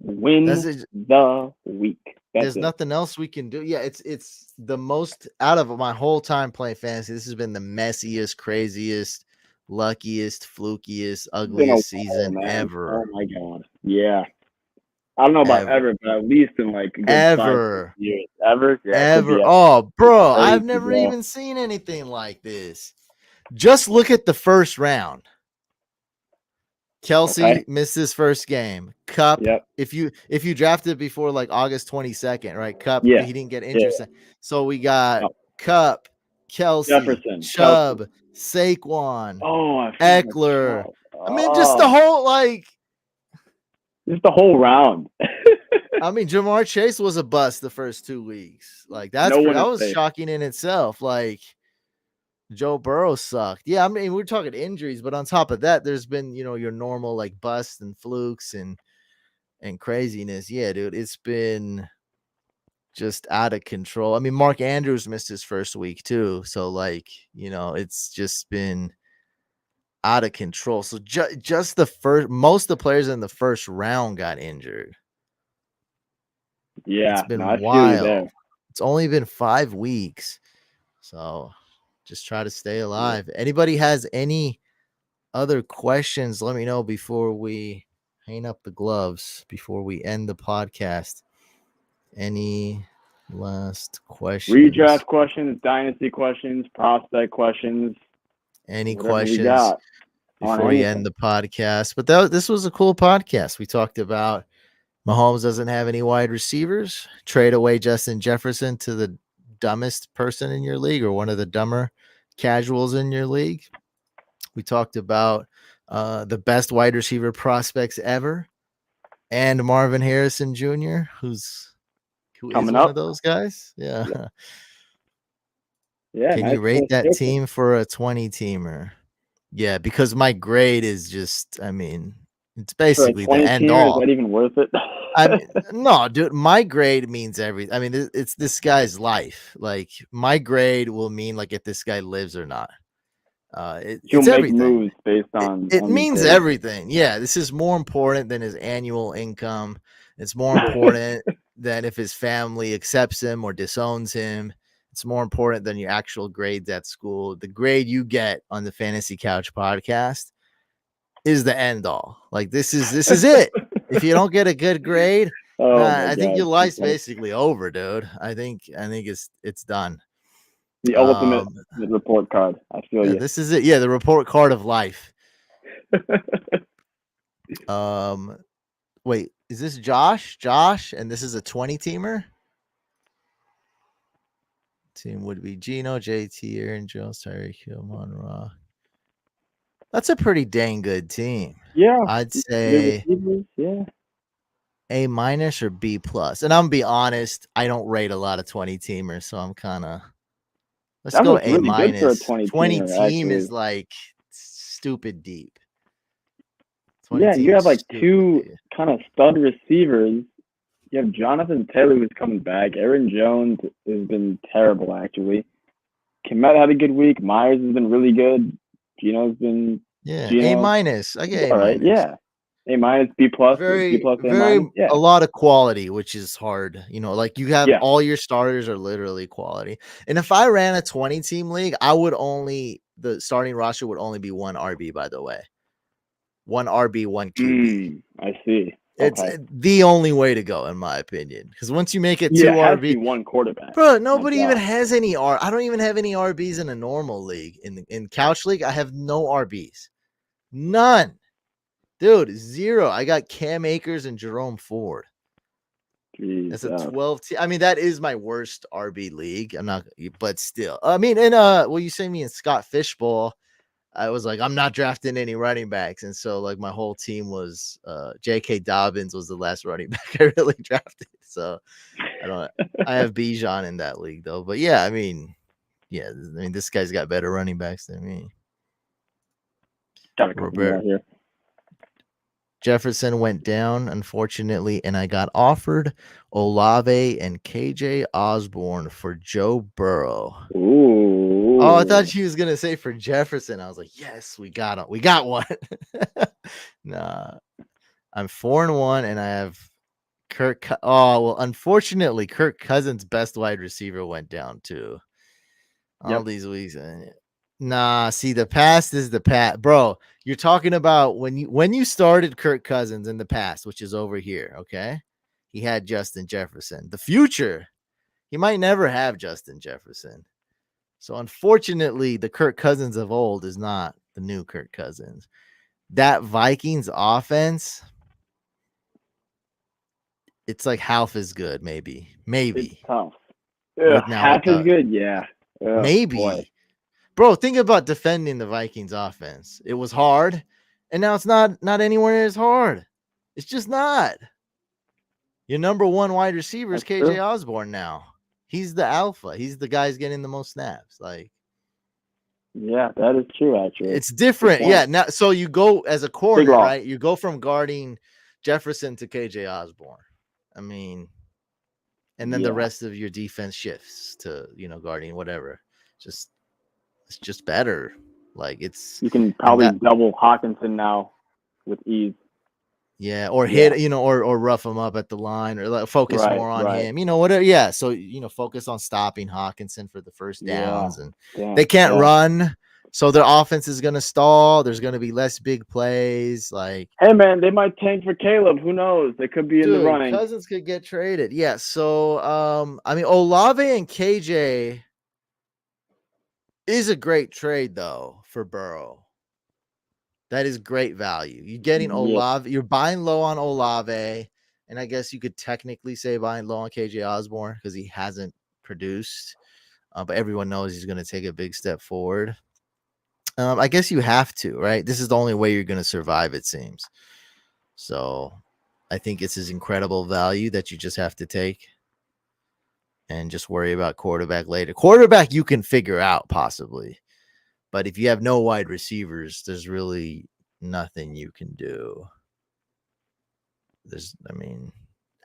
Win the week. There's nothing else we can do. Yeah, it's the most out of my whole time playing fantasy. This has been the messiest, craziest, luckiest, flukiest, ugliest season ever. Oh my god. Yeah. I don't know about ever, but at least in like a good 5 years. Ever? Yeah, ever. Oh, bro, I've never even seen anything like this. Just look at the first round. Kelsey missed his first game. Cup, if you drafted before like August 22nd, right? Cup, he didn't get injured. Yeah. So we got Cup, Kelsey, Jefferson, Chubb, Saquon, Eckler. I mean, just the whole round. I mean, Jamar Chase was a bust the first 2 weeks. Like that was shocking in itself. Like Joe Burrow sucked. Yeah, I mean, we're talking injuries, but on top of that, there's been, your normal like busts and flukes and craziness. Yeah, dude, it's been just out of control. I mean, Mark Andrews missed his first week too. So like, it's just been out of control. So just most of the players in the first round got injured. Yeah, it's been wild. It's only been 5 weeks. So just try to stay alive. Anybody has any other questions? Let me know before we hang up the gloves, before we end the podcast. Any last questions? Redraft questions, dynasty questions, prospect questions. Any questions before we end the podcast? But this was a cool podcast. We talked about Mahomes doesn't have any wide receivers. Trade away Justin Jefferson to the dumbest person in your league or one of the dumber casuals in your league. We talked about the best wide receiver prospects ever and Marvin Harrison Jr., who is one of those guys. Yeah. Can you rate that team for a 20-teamer? Yeah, because my grade is just, I mean, it's basically the end all. Is that even worth it? No, dude, my grade means everything. I mean, it's this guy's life. Like, my grade will mean like if this guy lives or not. It's everything. Moves based on it means everything. Yeah, this is more important than his annual income. It's more important than if his family accepts him or disowns him. It's more important than your actual grades at school. The grade you get on the Fantasy Couch podcast is the end all. Like this is it. If you don't get a good grade, I think your life's basically over, dude. I think it's done. The ultimate report card. I feel you. This is it. Yeah, the report card of life. Wait, is this Josh? Josh, and this is a 20-teamer? Team would be Gino, JT, Aaron Jones, Tyreek Hill, Monroe. That's a pretty dang good team. Yeah. I'd say A- or B+. And I'm gonna be honest, I don't rate a lot of 20-teamers, so I'm kind of let's go A-. Really good for a 20 team is like stupid deep. Yeah, you have like two kind of stud receivers. You have Jonathan Taylor who's coming back. Aaron Jones has been terrible actually. Kmet had a good week. Myers has been really good. Gino's been A-. I get A-. All right, yeah. A minus, B plus, B Very, plus, A minus. very Yeah, a lot of quality, which is hard. Like you have yeah. all your starters are literally quality. And if I ran a 20 team league, the starting roster would only be one RB, by the way. One RB, one QB. I see. It's Okay. the only way to go, in my opinion. Because once you make it Yeah, two it has to be RB, one quarterback. bro, No nobody even doubt. has any R. I don't even have any RBs in a normal league. In couch league, I have no RBs, none, dude, zero. I got Cam Akers and Jerome Ford. Jeez, That's a 12 team. I mean, that is my worst RB league. I'm not, but still. I mean, you say me in Scott Fishbowl. I was like, I'm not drafting any running backs. And so like my whole team was J.K. Dobbins was the last running back I really drafted. So I have Bijan in that league though. But yeah, I mean, this guy's got better running backs than me. got a couple more here. Jefferson went down, unfortunately, and I got offered Olave and KJ Osborne for Joe Burrow. Ooh. Oh, I thought she was gonna say for Jefferson. I was like, yes, we got him. We got one. Nah, I'm 4-1, and I have Kirk. Oh well, unfortunately, Kirk Cousins' best wide receiver went down too. All these weeks. Nah, see, the past is the past, bro. You're talking about when you started Kirk Cousins in the past, which is over here. Okay, he had Justin Jefferson. The future, he might never have Justin Jefferson. So unfortunately, the Kirk Cousins of old is not the new Kirk Cousins. That Vikings offense, it's like half as good, maybe. It's tough. Half as good, yeah. Maybe. Boy. Bro, think about defending the Vikings offense. It was hard, and now it's not anywhere as hard. It's just not. Your number one wide receiver is KJ Osborne now. He's the alpha. He's the guy's getting the most snaps. Like, yeah, that is true. Actually, it's different. Yeah. Now, so you go as a corner, right? You go from guarding Jefferson to KJ Osborne. I mean, and then the rest of your defense shifts to guarding whatever. It's just better. Like you can probably double Hawkinson now with ease. Yeah, or hit, or rough him up at the line, or like focus more on him, whatever. Yeah, so focus on stopping Hawkinson for the first downs, and they can't run, so their offense is gonna stall. There's gonna be less big plays. Like, hey man, they might tank for Caleb. Who knows? They could be in the running. Cousins could get traded. Yeah, so I mean, Olave and KJ is a great trade though for Burrow. That is great value. You're getting Olave. You're buying low on Olave, and I guess you could technically say buying low on KJ Osborne because he hasn't produced. But everyone knows he's going to take a big step forward. I guess you have to, right? This is the only way you're going to survive, it seems. So I think it's his incredible value that you just have to take and just worry about quarterback later. Quarterback you can figure out possibly. But if you have no wide receivers, there's really nothing you can do.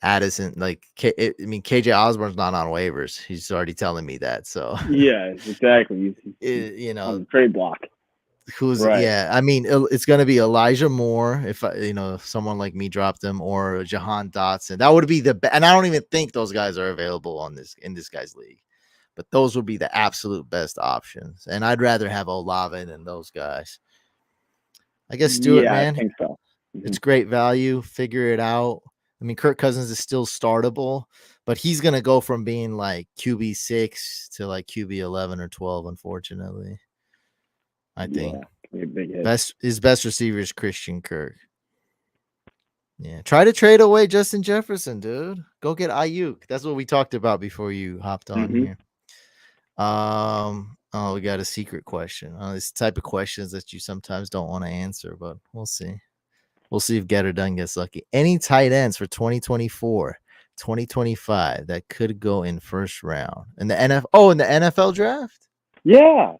Addison, KJ Osborne's not on waivers. He's already telling me that. So yeah, exactly. He's on the trade block. I mean, it's going to be Elijah Moore if someone like me dropped him, or Jahan Dotson. That would be and I don't even think those guys are available in this guy's league. But those would be the absolute best options. And I'd rather have Olave than those guys. I guess do it, man. I think so. It's great value. Figure it out. I mean, Kirk Cousins is still startable, but he's going to go from being like QB6 to like QB 11 or 12, unfortunately. I think. His best receiver is Christian Kirk. Yeah. Try to trade away Justin Jefferson, dude. Go get Ayuk. That's what we talked about before you hopped on here. We got a secret question. This type of questions that you sometimes don't want to answer, but we'll see. We'll see if Get Her Done gets lucky. Any tight ends for 2024, 2025 that could go in first round in the NFL draft? Yeah,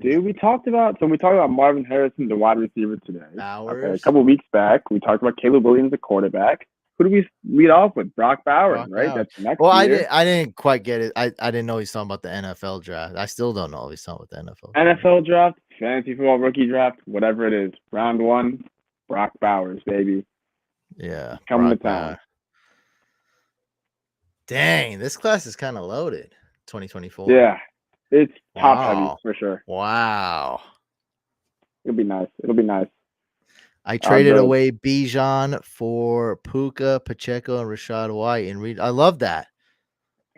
dude. We talked about Marvin Harrison, the wide receiver today. A couple weeks back, we talked about Caleb Williams, the quarterback. Who do we lead off with? Brock Bowers, right? That's next year. I didn't quite get it. I didn't know he's talking about the NFL draft. I still don't know if he's talking about the NFL. NFL draft, fantasy football rookie draft, whatever it is. Round 1, Brock Bowers, baby. Yeah. Coming to Brock town. Bowers. Dang, this class is kind of loaded. 2024. Yeah. It's top heavy Wow. for sure. Wow. It'll be nice. It'll be nice. I traded away Bijan for Puka, Pacheco, and Rashad White. And I love that.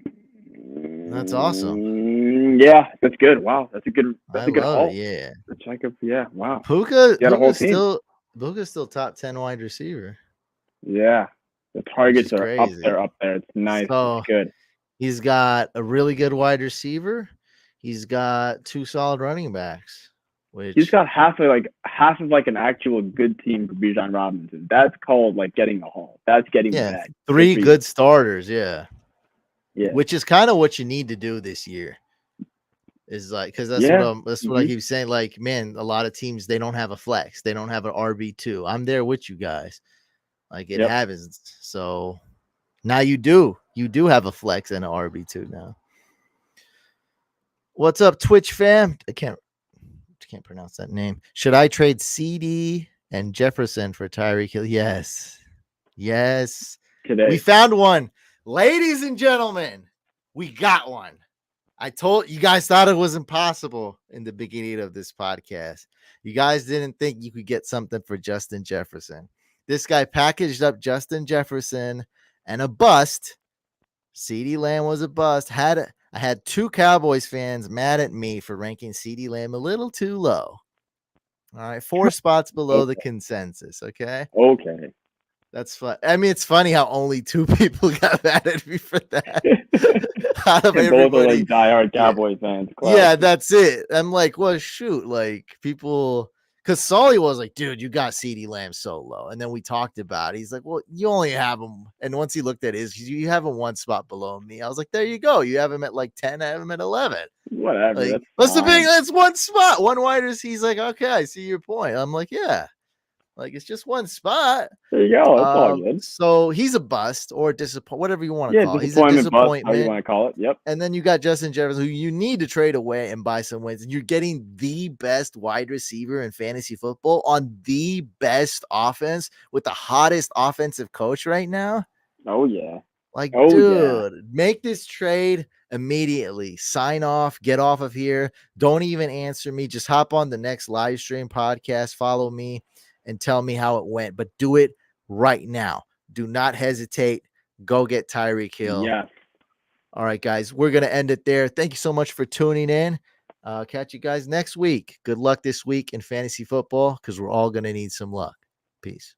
That's awesome. Yeah, that's good. Wow, that's a good haul. Yeah. Pacheco, yeah, wow. Puka's still top 10 wide receiver. Yeah. The targets are crazy. up there. It's nice. So, it's good. He's got a really good wide receiver. He's got 2 solid running backs. He's got half of an actual good team for Bijan Robinson. That's called like getting a haul. That's getting the bag. 3 good starters, yeah. Yeah. Which is kind of what you need to do this year. Is like because that's what I keep saying. Like, man, a lot of teams they don't have a flex. They don't have an RB2. I'm there with you guys. Like it happens. So now you do. You do have a flex and an RB2 now. What's up, Twitch fam? I can't pronounce that name. Should I trade CD and Jefferson for Tyreek Hill? Yes. Today. We found one. Ladies and gentlemen, we got one. I told you guys thought it was impossible in the beginning of this podcast. You guys didn't think you could get something for Justin Jefferson. This guy packaged up Justin Jefferson and a bust. CeeDee Lamb was a bust. I had 2 Cowboys fans mad at me for ranking CeeDee Lamb a little too low. All right, 4 spots below the consensus. Okay. That's fun. I mean, it's funny how only 2 people got mad at me for that. Out of everybody, both are like diehard Cowboys fans. Yeah, that's it. I'm like, well, shoot, like people, because Sully was like, dude, you got CeeDee Lamb so low, and then we talked about it. He's like, well, you only have him, and once he looked at his, you have him 1 spot below me. I was like, there you go. You have him at like 10. I have him at 11. Whatever. Like, that's 1 spot, 1 wider. He's like, okay, I see your point. I'm like, yeah. Like, it's just 1 spot. There you go. That's all good. So he's a bust or whatever you want to call it. He's a disappointment. Bust, how you want to call it. Yep. And then you got Justin Jefferson, who you need to trade away and buy some wins. And you're getting the best wide receiver in fantasy football on the best offense with the hottest offensive coach right now. Oh, yeah. Like, dude, make this trade immediately. Sign off. Get off of here. Don't even answer me. Just hop on the next live stream podcast. Follow me. And tell me how it went, but do it right now. Do not hesitate. Go get Tyreek Hill. Yeah. All right, guys, we're going to end it there. Thank you so much for tuning in. Catch you guys next week. Good luck this week in fantasy football because we're all going to need some luck. Peace.